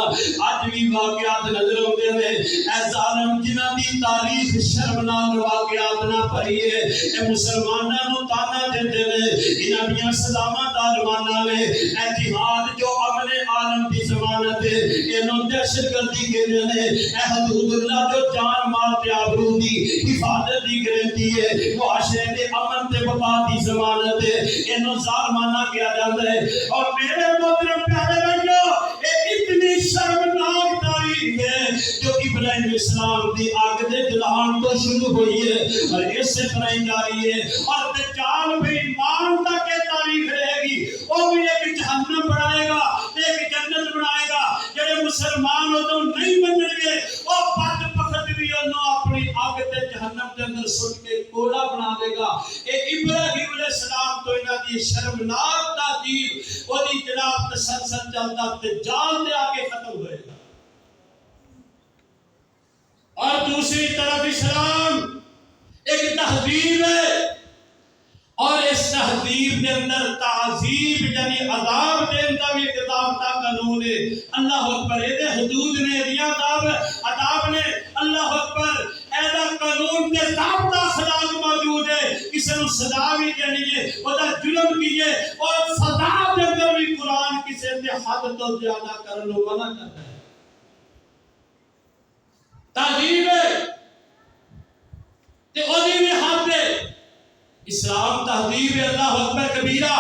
[SPEAKER 1] اج بھی واقعات نظر آتے ہیں۔ اے ظالم جنہاں دی تاریخ شرمناک واقعات نہ پڑھی ہے، اے مسلماناں نوں تانا دیندے نے، انہاں دیاں سزاواں دا زمانہ نے، اے جہاد جو امن عالم دی ضمانت ہے، اینوں دہشت گردی کہندے نے، اے حدود اللہ جو جان مال تے آبرو دی حفاظت دی گارنٹی ہے، معاشرے دے امن تے وفا دی ضمانت ہے، اینوں ظالمانہ کیا جاندا ہے۔ اور میرے محترم پیارے بھائیو، یہ اتنی شرمناک تاریخ ہے جو ابراہیم اسلام دی آگ دے جلان تو شروع ہوئی ہے اور اس سے طرح جاری ہے، اور دجال بھی ایمان تک یہ تاریخ رہے گی، وہ بھی ایک جہنم بنائے گا ایک جنت بنائے گا، جڑے مسلمان ادو نہیں بننے گے وہ بد بخت بھی انہوں اپنی آگ تے جہنم کے اندر سٹ کے کوڑا بنا دے گا۔ اے ابراہیم علیہ السلام تو انہاں دی شرمناک تعظیم وہ دی جناب تسلسل چلتا دجال دے آگے ختم ہوئے گا۔ اور دوسری طرف اسلام ایک تہذیب ہے، اور اس تہذیب کے اندر تعذیب یعنی عذاب دین کا بھی ضابطہ قانون ہے۔ اللہ اکبر، یہ حدود نے عذاب نے، اللہ اکبر، ایسا قانون کے ضابطہ اخلاق موجود ہے، کسی نے سزا بھی دینی ہے، وہ جرم کیے، اور سزا کے اندر بھی قرآن کسی سے حد تو زیادہ کرنے منع کرتا ہے۔ تہذیب ہے تے اودی بھی حد ہے، اسلام تہذیب ہے، اللہ اکبر کبیرہ۔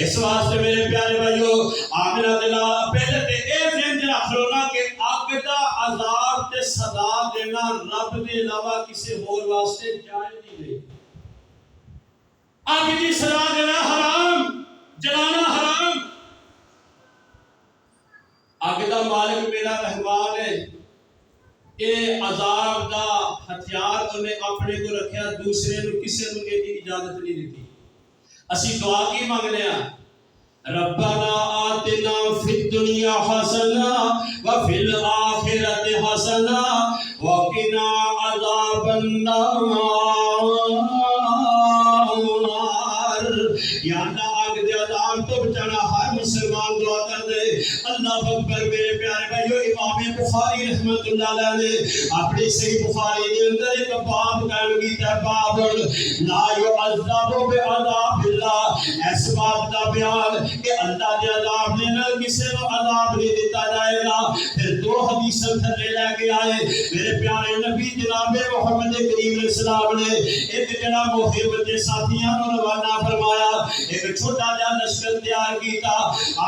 [SPEAKER 1] اس واسطے میرے پیارے بھائیو آمنہ دلا پہلے تے اے ذہن چ رکھ لو نا کہ اگ دا عذاب تے سزا دینا رب دے علاوہ کسی ہور واسطے جائز نہیں ہے۔ اگ دی سزا دینا حرام، جلانا حرام۔ اگ دا مالک میرا رحمان ہے، یہ عذاب دا ہتھیار انہیں اپنے کو رکھیا، دوسرے نو کسے نو کی اجازت نہیں دیتی۔ اسی دعا کی مانگنے ہیں، ربنا آتنا فی الدنیا حسنہ وفی الآخرۃ حسنہ وقنا عذاب النار۔ یا اللہ آگ دے عذاب تو بچانا ہر مسلمان دعا کر دے۔ اللہ اکبر میرے پیارے بھائیو، امام بخاری رحمت اللہ علیہ نے اپنی صحیح بخاری کے اندر ایک باب قائم کیتا ہے، باب لا يعذب بعذاب اللہ، اس بات کا بیان کہ اللہ کے عذاب نے نہ کسی کو عذاب نہیں دیتا جائے گا۔ پھر دو حدیثیں تھلے لے کے آئے میرے پیارے نبی جناب محمد کریم علیہ السلام نے ایک جناب محب کے ساتھیاں کو روانہ فرمایا، ایک چھوٹا جا لشکر تیار کیتا،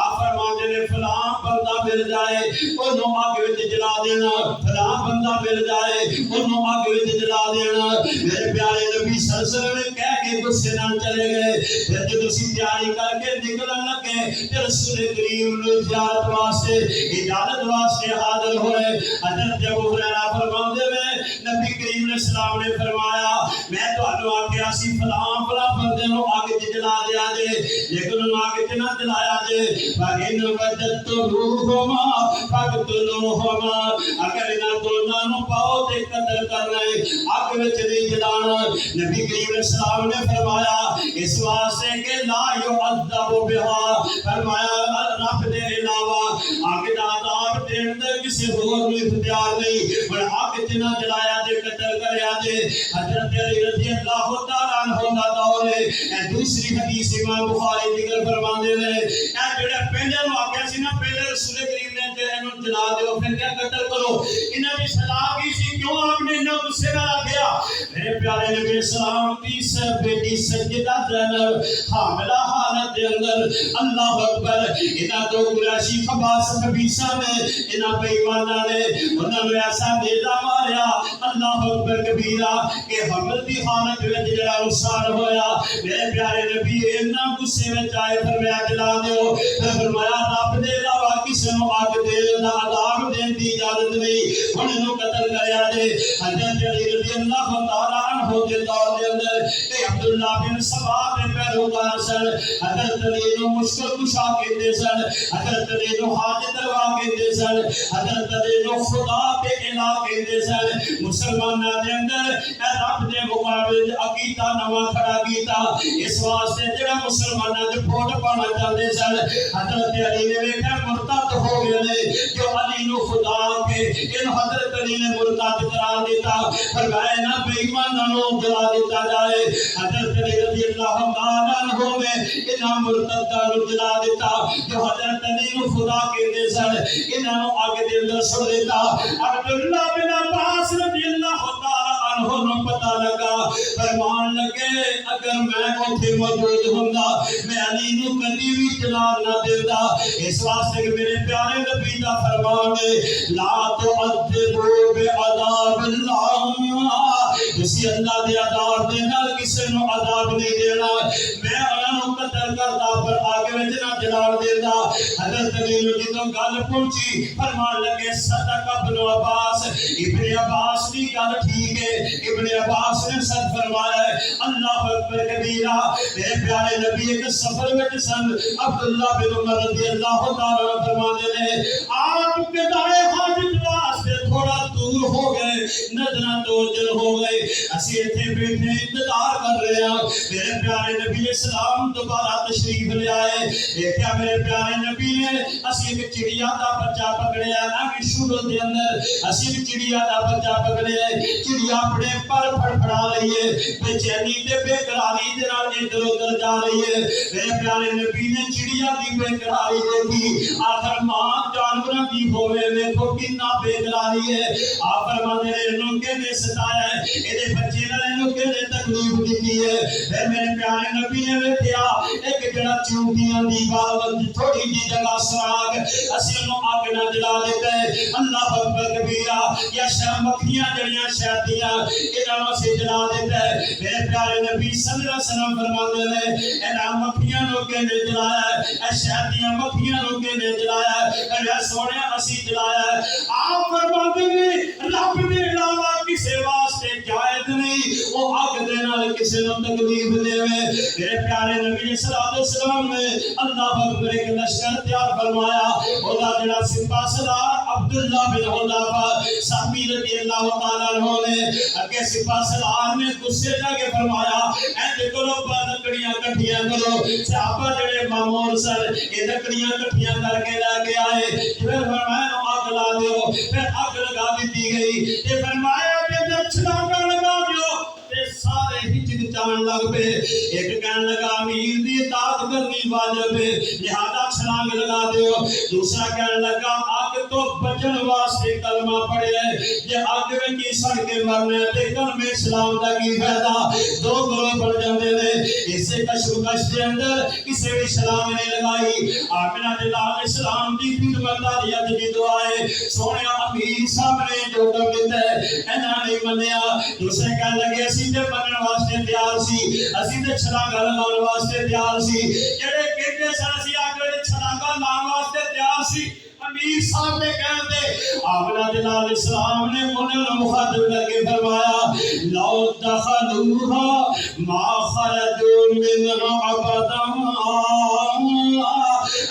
[SPEAKER 1] آپ فرماتے نے فلاں بندہ مل جائے انہوں آگ وچ جلا دینا، فلاں بندہ مل جائے انہوں آگ وچ جلا دینا۔ میرے پیارے نبی صلی اللہ علیہ وسلم نے کہہ کے غصے نال چلے گئے۔ پھر جب اسی تیاری کر کے نکلن لگے کہ رسول کریم نے زیارت واسطے اجازت واسطے حاضر ہوئے، حضرت ابو ہریرہ فرماتے ہیں نبی کریم علیہ السلام نے فرمایا میں تانوں آکھیا سی فلاں فلاں بندے نوں آگ وچ جلا دیا جے، لیکن انہوں آگ وچ نہ جلایا جے۔ فَإِنْ وَجَدْتُمُوهُمَا فَاقْتُلُوهُمَا، اگر انہاں دونوں نوں پاؤ تے قتل کرنا ہے، آگ وچ نہیں جلانا۔ نبی کریم علیہ السلام نے فرمایا اس واسطے کہ لا يعذب بها، فرمایا رب دے علاوہ آگ دا عذاب دین دا کسی ہور نوں اختیار نہیں، پر آگ وچ نہ جلایا جے، قتل کریا جے۔ حضرت علی رضی اللہ تعالیٰ عنہ دا دور ہے۔ اے دوسری حدیث امام بخاری ذکر فرماندے نے، اے جڑے پہلے نوں آکھیا سی نا پہلے رسول کریم نے تے انہوں جلا دیو پھر کیا قتل کرو، انہاں دی سزا کی سی، کیوں آپ نے انہاں غصے نال آکھیا؟ میرے پیارے نبی السلام دی بیٹی سیدہ زینب حاملہ حالت دے اندر، اللہ اکبر، انہاں تو قریشی خبیثہ نے، انہاں بے ایماناں نے انہاں نے ایسا نیزہ ماریا، اللہ اکبر کبیرہ، کہ حمل دی حالت وچ جڑا نقصان ہویا۔ میرے پیارے نبی انہاں غصے وچ آئے، فرمایا جلا دیو، فرمایا رب دے علاوہ کسے نوں آگ دے دا عذاب دے نو قتل کریا دے حضرت علی رضی اللہ تعالی عنہ دے دور دے اندر اے عبداللہ بن سبا دے پیروکار سن حضرت علی نو مشکل کشا کہندے سن حضرت علی نو حاجت روا کہندے سن حضرت علی نو خدا تے الہ کہندے سن مسلماناں دے اندر اے رب دے مقابل عقیدہ نواں کھڑا کیتا اس واسطے جڑا مسلماناں دے پھوٹ پانا چاہندے سن حضرت علی نے ویکھیا مرتد ہو گئے نے جو علی نو خدا کے ان حضرت علی نے مرتد قرار دیتا فرمایا نہ بے ایماناں نو جلا دیتا جائے حضرت علی رضی اللہ تعالی عنہ نے انہاں مرتداں نو جلا دیتا جو حضرت علی نو خدا کہندے سن انہاں نو اگ دے اندر سٹ دیتا عبداللہ بن عباس رضی اللہ تعالی عنہ نو پتہ لگا فرمان لگے اگر میں اوتھے موجود ہوندا میں علی نو کبھی بھی جلا نہ دیندا اس واسطے کہ میرے پیارے نبی دا فرمان ہے لا تعذبوا بعذاب اللہ کسی اللہ دے عذاب دے نال کسی نو عذاب نہیں دینا میں انہاں نو قتل کردا پر آگے وچ نہ جلال دیندا حضرت علی نو جدوں گل پہنچی فرمان لگے صدق ابن عباس ابن عباس دی گل ٹھیک ہے ابن عباس نے سچ فرمایا ہے اللہ اکبر کبیرہ میرے پیارے نبی ایک سفر وچ سن عبداللہ بن عمر رضی اللہ تعالی عنہ فرماتے ہیں آپ کے دائیں حاجت واسطے تھوڑا دور ہو گئے نظراں تو جل ہو گئے اسی ایتھے بیٹھے انتظار کر رہے ہیں میرے پیارے نبی اسلام دوبارہ تشریف لے آئے دیکھا میرے پیارے نبی نے اسی ایک چڑیا دا بچہ پکڑیا اگے شروع دے اندر اسی ایک چڑیا دا بچہ پکڑیا چڑیا اپنے پر پھڑپڑا رہی ہے بے چینی تے بے قراری دے نال ادھر ادھر جا رہی ہے میرے پیارے نبی نے چڑیا دی بے قراری دیکھی آخر ماں جانوراں دی ہوے ویکھو کتنا بے قراری ہے آپ فرماتے ہیں انہوں نے ستایا ہے اے بچے نال انہوں نے تکلیف دی ہے پھر میرے پیارے نبی نے ویکھیا ایک جڑا چونٹیاں دی گال تھوڑی جی جگہ سراغ اسی انہوں اگ نہ جلا دیتا ہے اللہ اکبر کبیرہ یا شرم مکھیاں جڑیاں شیطیاں انہوں سے جلا دیتا ہے میرے پیارے نبی صلی اللہ علیہ وسلم فرماتے ہیں انہاں مکھیاں نو کنے جلایا ہے اے شیطیاں مکھیاں نو کنے جلایا ہے اے سونے اسی جلایا ہے آپ فرماتے ہیں رب دے علاوہ کسے واسطے جائز نہیں وہ اگ دے نال کسے نو تکلیف دے میرے پیارے نبی صلی اللہ علیہ وسلم نے اللہ اکبر ایک لشکر تیار فرمایا اودا جڑا سپاہ سالار عبداللہ بن حذافہ صحابی رضی اللہ تعالی عنہ نے اگے سپاہ سالار نے غصے جا کے فرمایا اے کرو لکڑیاں کٹھیاں کرو صحابہ جڑے مامور سن اے لکڑیاں کٹھیاں کر کے لے کے آئے پھر فرمایا آگ لا دیو پھر آگ لگا دی گئی تے فرمایا کہ چھڑانگا لگا دیو سارے ہچکچان لگ پہ ایک کہنے لگا امیر دی اطاعت کرنی واجب ہے لہذا چھلانگ لگا دیو دوسرا کہنے لگا آگ تو بچن واسطے کلمہ پڑھے یہ آگ میں کی سڑ کے مرنے تے کلمہ اسلام دا کی فائدہ دو گروہ بڑھ جاندے نے اسے کشمکش دے اندر کسے بھی سلام نہیں لگائی آمنہ جلال اسلام دی خدمت داریت دی دعائے سونے امیر سامنے جو کم دیتا ہے اینا نہیں منیا دوسرے کہنے لگے اسی تے بنن واسطے تیار سی اسی تے چھلانگا لگاؤن واسطے تیار سی جڑے کہندے سن اسی آگے چھلانگا لاؤن واسطے تیار سی امیر صاحب نے کہندے آمنہ جلال اسلام نے انہوں مخاطب کر کے فرمایا لو دخلوها ما خرجوا منها ابدا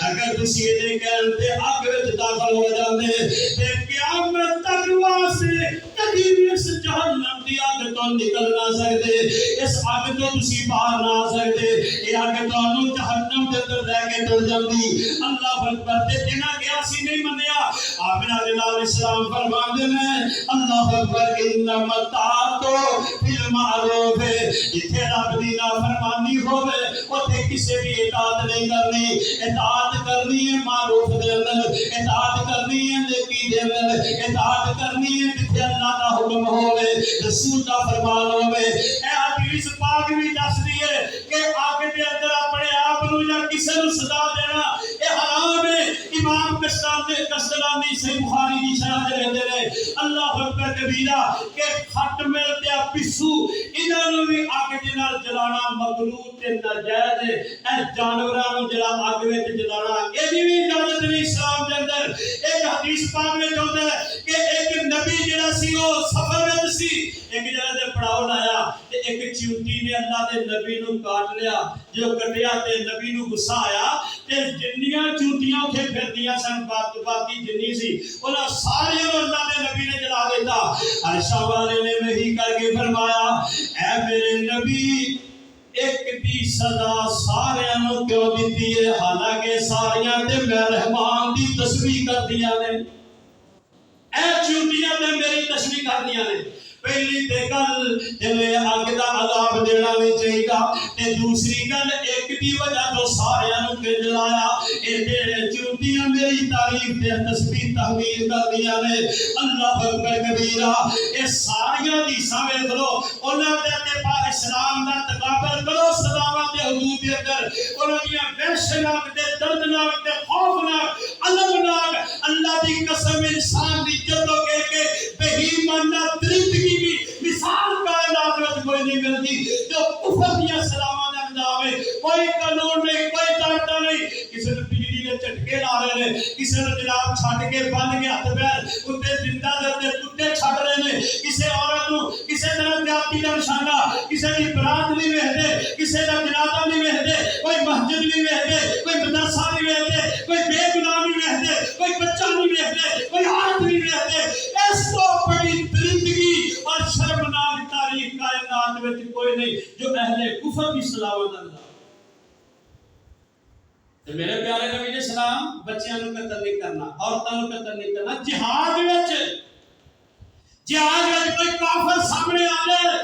[SPEAKER 1] اگر کسی دے کہندے آگے داخل ہو جاندے تے قیامت تک واسطے کبھی بھی اس جہنم دی آگ تو نکل نہ سکتے اس آگ تو تسی باہر نہ آ سکتے یہ آگ تو انہوں جہنم دے اندر رہ کے ٹر جاندی اللہ اکبر تے جنہ گیا سی نہیں منیا آمنہ جلال اسلام فرماندے ہیں اللہ اکبر انما الطاعۃ فی المعروف جتھے رب دی نافرمانی ہوے اوتھے کسے بھی اطاعت نہیں کرنی اطاعت کرنی ہے معروف دے اندر اطاعت کرنی ہے نیکی دے اندر اطاعت کرنی ہے جتھے اللہ دا حکم ہوے رسول دا فرمان ہوے اے حدیث پاک بھی دس دی ہے کہ آگے دے اندر اپنے آپ نو یا کسے نو سزا دینا اے حرام ہے امام کشتلانی صحیح بخاری دی شرح دے رہتے ہیں اللہ اکبر کبیرہ کہ خط ملتے پسو انہاں نو بھی آگے دے نال جلانا مغلوط تے ناجائز ہے اے جانوراں نو جڑا آگ وچ جلانا اے دی بھی اجازت نہیں اسلام دے اندر ایک حدیث پاک میں ہوتا ہے کہ ایک نبی جڑا سی وہ سفر وچ سی ایک جگہ تے پڑاؤ لایا تے ایک چیونٹی نے اللہ دے نبی نو کاٹ لیا جو کٹیا تے نبی نو غصہ آیا تے جنیاں چونٹیاں اوتھے پھردیاں سن باقی جنی سی انہاں سارے نو اللہ دے نبی نے جلا دیتا عائشہ والے نے وہی کر کے فرمایا اے میرے نبی ایک دی سزا سارے نو کیوں دیتی ہے حالانکہ ساریاں تے میں رحمان دی تسبیح کردیاں نے اے چونٹیاں تے میری تسبیح کردیاں نے پہلی تے گل جلے اگ دا عذاب دینا نہیں چاہیے تے دوسری گل ایک دی وجہ تو سارے نو کہ جلایا اے تے چونٹیاں میری تعریف تے تسبیح تحمید کردیاں نے اللہ اکبر کبیرہ اے ساریاں دی سمجھ لو انہاں دے پاک اسلام دا تقابل کرو صداوت تے حدود دے اندر انہاں دی وحشتناک تے دردناک تے خوفناک المناک اللہ دی قسم انسان دی جدو کے بہیمانہ درندگی کی مثال کائنات میں کوئی نہیں ملتی جو کفر دیا سلامہ دے اندام ہے کوئی قانون نہیں کوئی ضابطہ نہیں کسی نے بجلی نے جھٹکے لا رہے ہیں کسی نے جناب چھٹ کے بند کے ہاتھ پیر اتے زندہ دے کتے چھٹ رہے ہیں کسی عورت نو کسی طرح زیادتی کا نشانہ کسی کی برات نہیں وہدے کسی کا جنازہ نہیں وہدے کوئی مسجد نہیں وہدے کوئی مدرسہ نہیں وہدے کوئی بے گناہ نہیں وہدے کوئی بچہ نہیں وہدے کوئی عورت نہیں وہدے اس تو بڑی درندگی اور شرمناک تاریخ کائنات میں کوئی نہیں جو اہل کفر کی سلاوت اللہ تو میرے پیارے نبی علیہ السلام بچیاں نو قتل نہیں کرنا عورتاں نو قتل نہیں کرنا جہاد وچ کوئی کافر سامنے آ جائے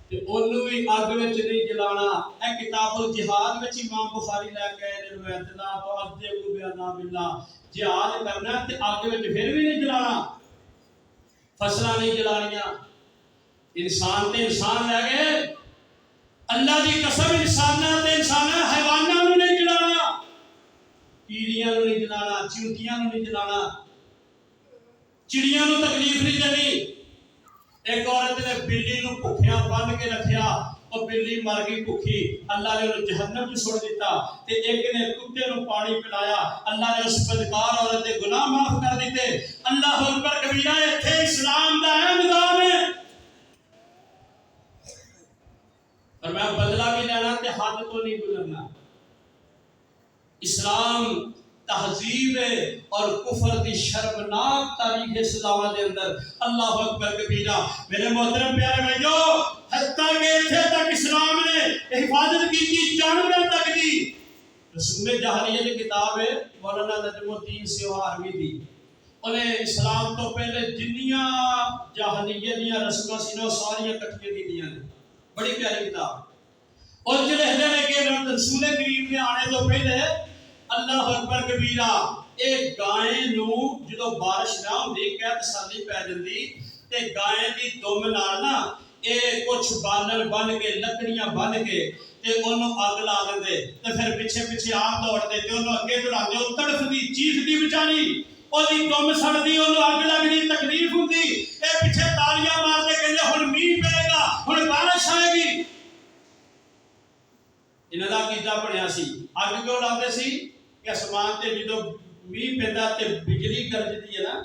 [SPEAKER 1] تے اونوں بھی اگ وچ نہیں جلانا اے کتاب الجہاد وچ امام بخاری لے کے آئے نے روایت لا تو ادب بیان باللہ جہاد کرنا تے اگ وچ پھر بھی نہیں جلانا فصلاں نہیں جلانیاں انسان تے انسان رہ گئے اللہ دی قسم انساناں تے انساناں حیواناں نو نہیں جلانا کیڑیاں نو نہیں جلانا چیونٹیاں نو نہیں جلانا چڑیاں نو تکلیف نہیں دینی ایک عورت نے بلی نو بھکھیاں بن کے رکھیا اور بلی مر گئی بھوکی اللہ نے انہوں جہنم میں چھوڑ دیتا تے ایک نے کتے نو پانی پلایا اللہ نے اس بدکار عورت کے گناہ معاف کر دیتے اللہ اکبر کبیرہ ایتھے اسلام دا اہم نظام ہے اور میں بدلہ بھی لینا تے حد تو نہیں گزرنا اسلام تہذیب اور کفر دی شرمناک تاریخ اسلام دے اندر اللہ اکبر کبیرہ میرے محترم پیارے بھائیو حتیٰ کہ اتھے تک اسلام نے حفاظت کی تھی جانوروں تک دی رسوم جاہلیہ کی کتاب ہے مولانا نجم الدین سیوہاروی دی انہیں اسلام تو پہلے جنیاں جاہلیہ دیاں رسمہ سینوں ساریاں کٹھے دی دیاں بڑی پیاری کتاب اور جو رہنے لگے رسول کریم نے آنے تو پہلے اللہ اکبر کبیرہ ایک گائیں نو جدو بارش نہ ہوندی کہ تسلی پی جاندی تے گائیں دی دم نال نا اے کچھ بالن بن کے لکڑیاں بن کے تے اونوں اگ لا دیندے تے پھر پیچھے پیچھے آپ دوڑدے تے اونوں اگے دوڑاندے او تڑفدی چیخدی بیچاری اودی دم سڑدی اونوں اگ لگدی تکلیف ہوندی اے پیچھے تالیاں ماردے کہندے ہن میہ پے گا ہن بارش آئے گی انہاں دا کیدا بنیا سی اگ کیوں لاندے سی کہ اسمان تے جدو میہ پیندا تے بجلی گرجدی ہے نا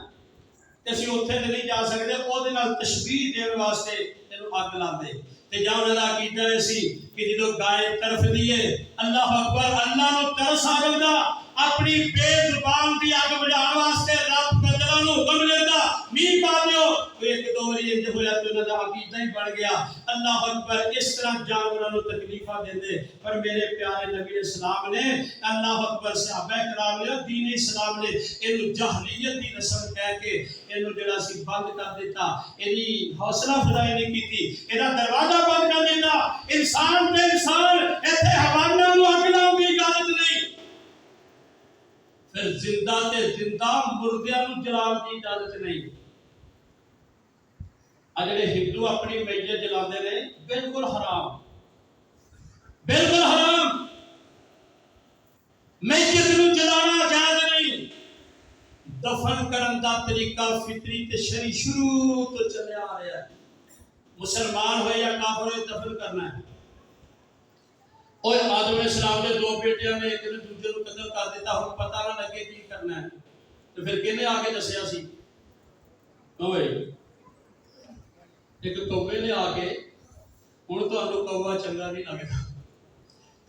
[SPEAKER 1] تے اسی اوتھے تے نہیں جا سکدے اودے نال تشبیہ دین واسطے اینو اگ لاندے تے جا انہاں دا عقیدہ سی کہ جدو گائے تڑفدی ہے اللہ اکبر اللہ نو ترس آ جاندا اپنی بے زبان دی اگ بجھاؤن واسطے رب بدلاں نو حکم دیندا میہ پا دیو کوئی ایک دو واری انج ہویا تے انہاں دا عقیدہ ہی بن گیا اللہ اکبر اس طرح جانوراں نو تکلیفاں دیندے پر میرے پیارے نبی اسلام نے اللہ اکبر صحابہ کرام نے دین اسلام نے اینو جاہلیت دی رسم کہہ کے اینو جڑا سی بند کر دیتا اینی حوصلہ افزائی نہیں کیتی ایدا دروازہ بند کر دیتا انسان تے انسان ایتھے حیواناں نو اگ لاؤن دی اجازت نہیں پھر زندہ تے زندہ مردیاں نو جلان دی اجازت نہیں اجڑے ہندو اپنی میت جلاندے نے بالکل حرام میت نو جلانا جائز نہیں دفن کرن دا طریقہ فطری تے شرعی شروع تو چلیا آ رہا ہے مسلمان ہوئے یا کافر ہوئے دفن کرنا ہے اور آدم علیہ السلام نے دو بیٹیاں نے ایک نے دوسرے کو قتل کر دیتا ہوں پتہ نہ لگے کی کرنا ہے تو پھر کہنے آگے دسیا سی ایک کوے نے آ کے ہوں توا چنگا نہیں لگتا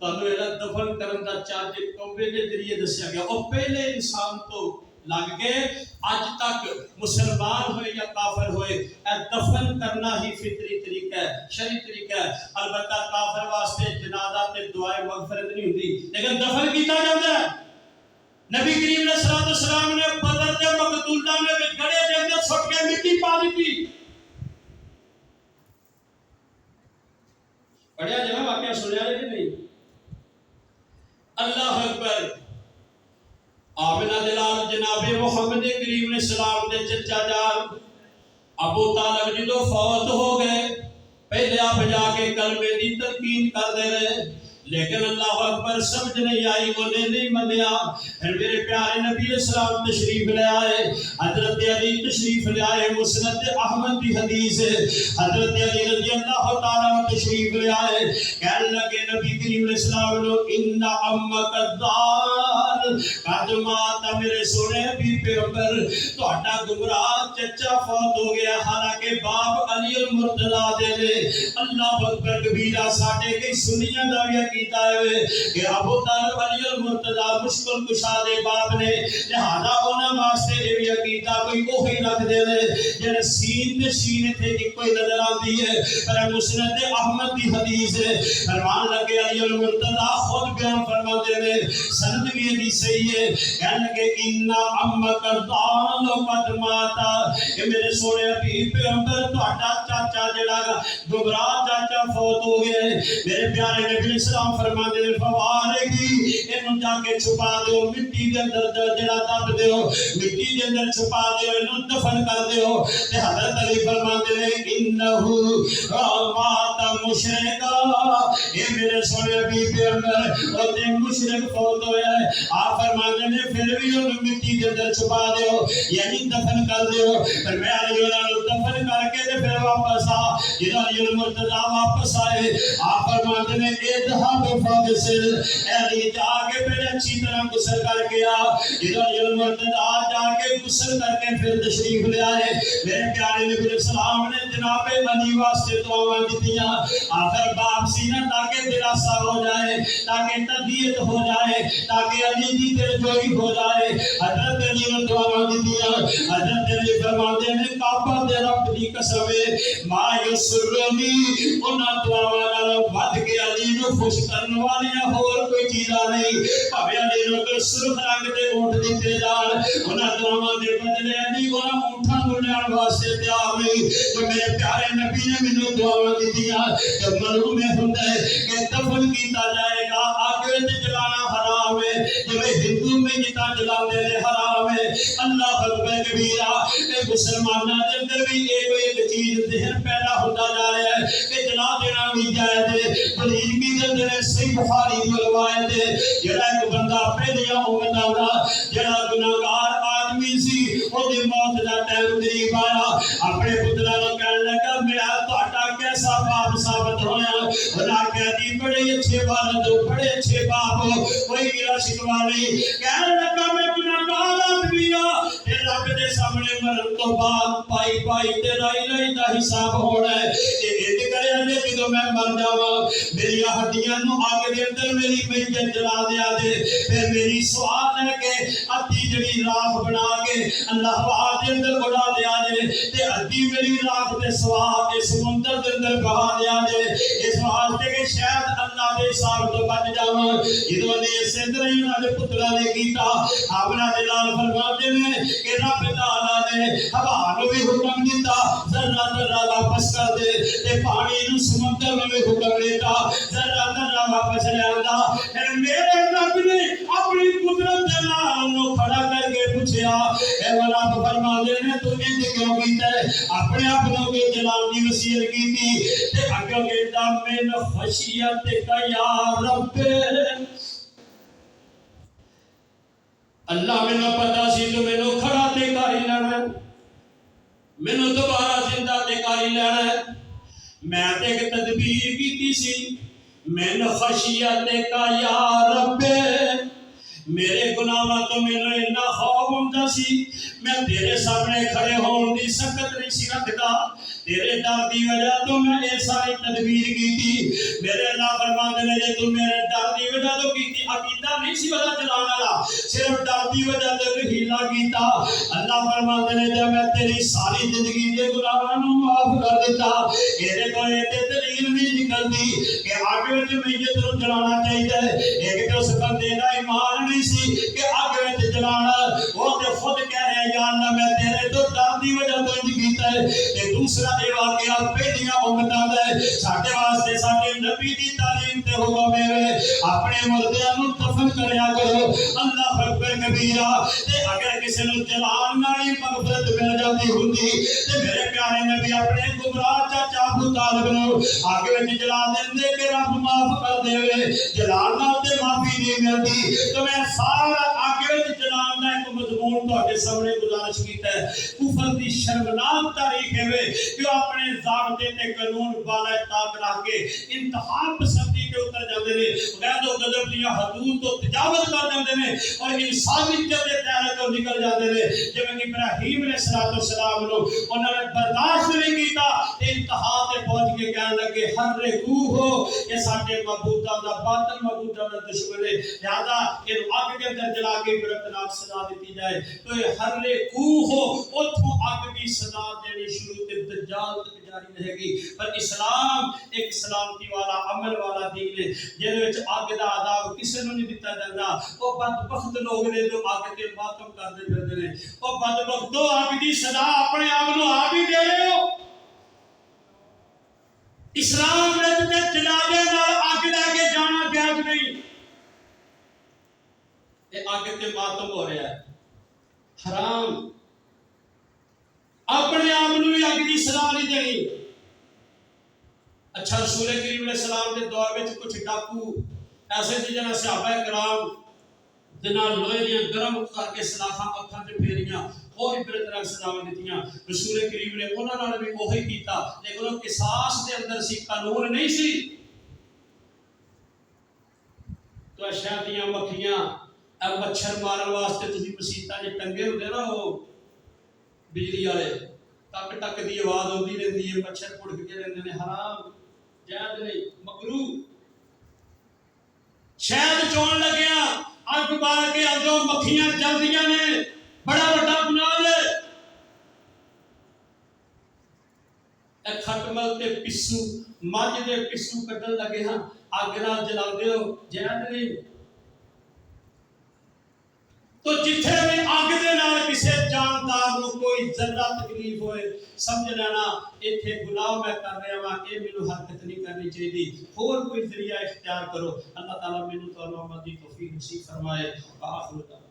[SPEAKER 1] تمہیں یہ دفن کرن دا چارج کوے کے ذریعے دسیا گیا اور پہلے انسان تو لگ کے اج تک مسلمان ہوئے یا کافر ہوئے دفن کرنا ہی فطری طریقہ ہے شرعی طریقہ ہے البتہ کافر واسطے جنازہ تے دعائے مغفرت نہیں ہوتی لیکن دفن کیتا جاتا ہے نبی کریم علیہ السلام نے بدر کے مقتولہ میں گڑے دے اندر سٹ کے مٹی پا دی تھی پڑھیا جگہ واقعہ سنیا ہے کہ نہیں اللہ اکبر آمنہ دلال جناب محمد کریم علیہ السلام دے چچا جان ابو طالب جدو فوت ہو گئے پہلے آپ جا کے کلمے دی تلقین کر دے رہے لیکن اللہ اکبر سمجھ نہیں آئی انہیں نہیں منیا پھر میرے پیارے نبی علیہ السلام تشریف لے آئے حضرت علی تشریف لے آئے مسند احمد کی حدیث ہے حضرت علی رضی اللہ تعالیٰ تشریف لے آئے کہنے لگے نبی کریم علیہ السلام نے ان امک الدار قد مات میرے سونے بھی پیغمبر تہاڈا گمراہ چچا فوت ہو گیا حالانکہ باپ علی المرتضیٰ دے لے اللہ اکبر کبیرہ ساڈے کئی سنیاں دا بھی عقیدہ ہے کہ ابو طالب علی المرتضیٰ مشکل کشا دے باپ نے لہذا انہاں واسطے یہ بھی عقیدہ کوئی وہی رکھ دے جن سین تے سین تھے کہ کوئی نظر آتی ہے پر مسند احمد کی حدیث ہے فرمان لگے علی المرتضیٰ خود بیان فرما دے رہے سند بھی حدیث صحیح ہے کہنے لگے ان امک الضال قد ماتا کہ میرے سونے حبیب پیغمبر تہاڈا چاچا جڑا گمراہ چاچا فوت ہو گیا ہے میرے پیارے نبی علیہ السلام فرما دے فوارگی انہوں جا کے چھپا دیو مٹی دے اندر جڑا دب دیو مٹی دے اندر چھپا دیو انہوں دفن کر دیو تے حضرت علی فرما دے انہو مات مشرکا اے میرے سونے حبیب پیغمبر اور تے مشرک فوت ہویا ہے آپ فرما دے پھر بھی انہوں مٹی دے اندر چھپا دیو یعنی دفن کر دیو پھر میں علی انہوں دفن کر کے تے پھر واپس آ جدو علی المرتضیٰ واپس آئے آپ فرما دے اذهب فاغسل علی جا کے پھر اچھی طرح غسل کر کے آ جدو علی المرتضیٰ جا کے غسل کر کے پھر تشریف لے آئے میرے پیارے نبی علیہ السلام نے جناب علی واسطے دعائیں دیتیاں آخر باپ سینہ تاکہ دلاسا ہو جائے تاکہ تربیت ہو جائے تاکہ علی دی دل جوئی ہو جائے حضرت علی نے دعائیں دیتیاں حضرت علی فرماتے ہیں کعبہ دے رب دی قسم ما یسرنی انہاں دعائیں نال ود کے علی نو خوش کرنے والیاں اور کوئی چیزاں نہیں بھاوے علی نو کوئی سرخ رنگ دے اونٹ دیتے جان انہاں دعائیں دے بدلے علی انہاں اونٹاں نو لین واسطے تیار نہیں جو میرے پیارے نبی نے مینوں دعائیں دتیاں کہ معلوم ہوندا ہے کہ دفن کیتا جائے گا آگ وچ جلانا حرام ہے جویں ہندو میں جتا جلاندے نے حرام ہے اللہ اکبر کبیرہ اے مسلماناں دے اندر بھی ایک چیز ذہن پیدا ہوندا جا رہا ہے کہ جلا دینا بھی جائز ہے دلیل کی اندر صحیح بخاری کی روایت ہے جڑا ایک بندہ پہلیاں امتاں دا جڑا گناہگار آدمی سی او دی موت دا ٹائم قریب آیا اپنے پتراں نوں کہن لگا میرا تہاڈا کیسا باپ ثابت ہویا انہاں کہہ دی بڑے اچھے والد بڑے اچھے باپ کوئی گلا شکوا نہیں کہن لگا میں گناہگار آدمی ہاں تے رب دے سامنے مرن تو بعد پائی پائی تے رائی دا حساب ہونا ہے تے کرے ہنے جدوں میں مر جاواں میری ہڈیاں نو اگ دے اندر میری میت جلا دیا دے پھر میری سوال ہے کہ ادھی جڑی راکھ بنا کے اللہ پاک دے اندر اڑا دیا دے تے ادھی میری راکھ دے سوا اس سمندر دے اندر بہا دیا دے اس واسطے کہ شاید اللہ دے حساب تو بچ جاواں جدوں نے اس طرح ہی انہاں دے پتراں نے کیتا آمنہ دے لال فرماتے نے کہ رب تعالی نے ہوا نو بھی حکم دیتا ذرہ ذرہ واپس کر دے تے پانی نو سمندر میں بھی حکم دیتا ذرہ ذرہ واپس لے آندا پھر میرے رب نے اپنی قدرت دے نال نو کھڑا کر کے پوچھیا اے رب فرما دے نے تو انج کیوں کیتا ہے اپنے آپ نو کے جلال دی وصیت کیتی تے اگے کہندا من خشیت کا یا رب اللہ میں نہ پتا سی تو میں نو کھڑا تے کاری لینا میں نو دوبارہ زندہ تے کاری لینا ہے میں تے ایک تدبیر کیتی سی من خشیت کا یا رب میرے گناہاں تو میں نو اتنا خوف ہوندا سی میں تیرے سامنے کھڑے ہون دی سکت نہیں سی رکھدا تیرے ڈر دی وجہ تو میں یہ ساری تدبیر کی تھی میرے اللہ فرماندے نے جے تو میرے ڈر دی وجہ تو کی عقیدہ نہیں سی پتہ چلانے والا صرف ڈر دی وجہ تو ہیلا کیتا اللہ فرماندے نے جے میں تیری ساری زندگی دے گناہاں نوں معاف کر دیتا میرے کو یہ دلیل نہیں نکلدی کہ اگ وچ میت نوں جلانا چاہیے ایک تے اس بندے دا ایمان نہیں سی کہ اگ وچ جلانا وہ تے خود کہہ رہا یا اللہ میں تیرے تو ڈر دی وجہ تو انج کیتا ہے تے دوسرا یہ واقعہ پہلیاں امتاں دا ہے ساڈے واسطے ساڈے نبی دی تعلیم تے حکم ہے اپنے مردیاں نوں دفن کریا کرو اللہ اکبر کبیرہ تے اگر کسی نوں جلان نال ہی مغفرت مل جاتی ہوندی تے میرے پیارے نبی اپنے گمراہ چاچا ابو طالب نوں اگ وچ جلا دیندے کہ رب معاف کر دے جلان نال تے معافی نہیں ملدی تو میں سارا اگ وچ جلان دا ایک مضمون تہاڈے سامنے گزارش کیتا ہے کفر دی شرمناک تاریخ ہے کہ اپنے ضابطے تے قانون بالا طاق رکھ کے انتہا پسندی تے اتر جاندے نے غیر و غضب دی حدود تو تجاوز کر جاندے نے اور انسانیت دے دائرے تو نکل جاندے نے جویں ابراہیم علیہ السلام نو انہاں نے برداشت نہیں کیتا انتہا تے پہنچ کے کہنے لگے ہر روح یہ ساڈے معبوداں دا باطل معبوداں دا دشمن ہے لہذا یہ اگ کے اندر جلا کے عبرتناک سزا دیتی جائے تو یہ ہر روح اتھوں اگ دی سزا دینی شروع تے دجال تک جاری رہے گی پر اسلام ایک سلامتی والا عمل والا دین ہے جہدے وچ اگ دا عذاب کسے نوں نہیں دتا جاندا او بدبخت لوگ نے جو اگ تے ماتم کردے پھردے نے او بدبختو اگ دی سزا اپنے آپ نوں آپ ہی دے رہے ہو اسلام وچ تے جنازے نال اگ لے کے جانا جائز نہیں اے اگ تے ماتم ہو رہا ہے حرام اپنے آپ نوں بھی اگ دی سزا نہیں دینی اچھا رسول کریم علیہ السلام کے دور میں کچھ ڈاکو ایسے تھے جنہاں صحابہ کرام جنہاں لوہے دیاں گرم کر کے سلاخاں اکھاں تے پھیریاں اور عبرتناک سزاواں دتیاں رسول کریم نے انہاں نال بھی وہی کیتا لیکن وہ قصاص دے اندر سی قانون نہیں سی تو شہدیاں مکھیاں مچھر مارن واسطے تسی مسیتاں دے ٹنگے ہوندے نا وہ بجلی والے ٹک ٹک دی آواز ہوندی رہندی ہے مچھر پڑک کے رہندے نے حرام جائز نہیں مکروہ شہد چون لگیا اگ بال کے اندروں مکھیاں جلدیاں نے بڑا بڑا گناہ ہے اے کھٹمل تے پسو مجھ دے پسو کٹن لگے ہاں اگ نال جلاندے ہو جائز نہیں تو جتھے بھی اگ دے نال کسے جاندار نو کوئی ذرہ تکلیف ہوئے سمجھ لینا ایتھے گناہ میں کر رہا ہاں اے مینوں حرکت نہیں کرنی چاہیے اور کوئی ذریعہ اختیار کرو اللہ تعالیٰ مینوں تو عمل دی توفیق نصیب فرمائے آخر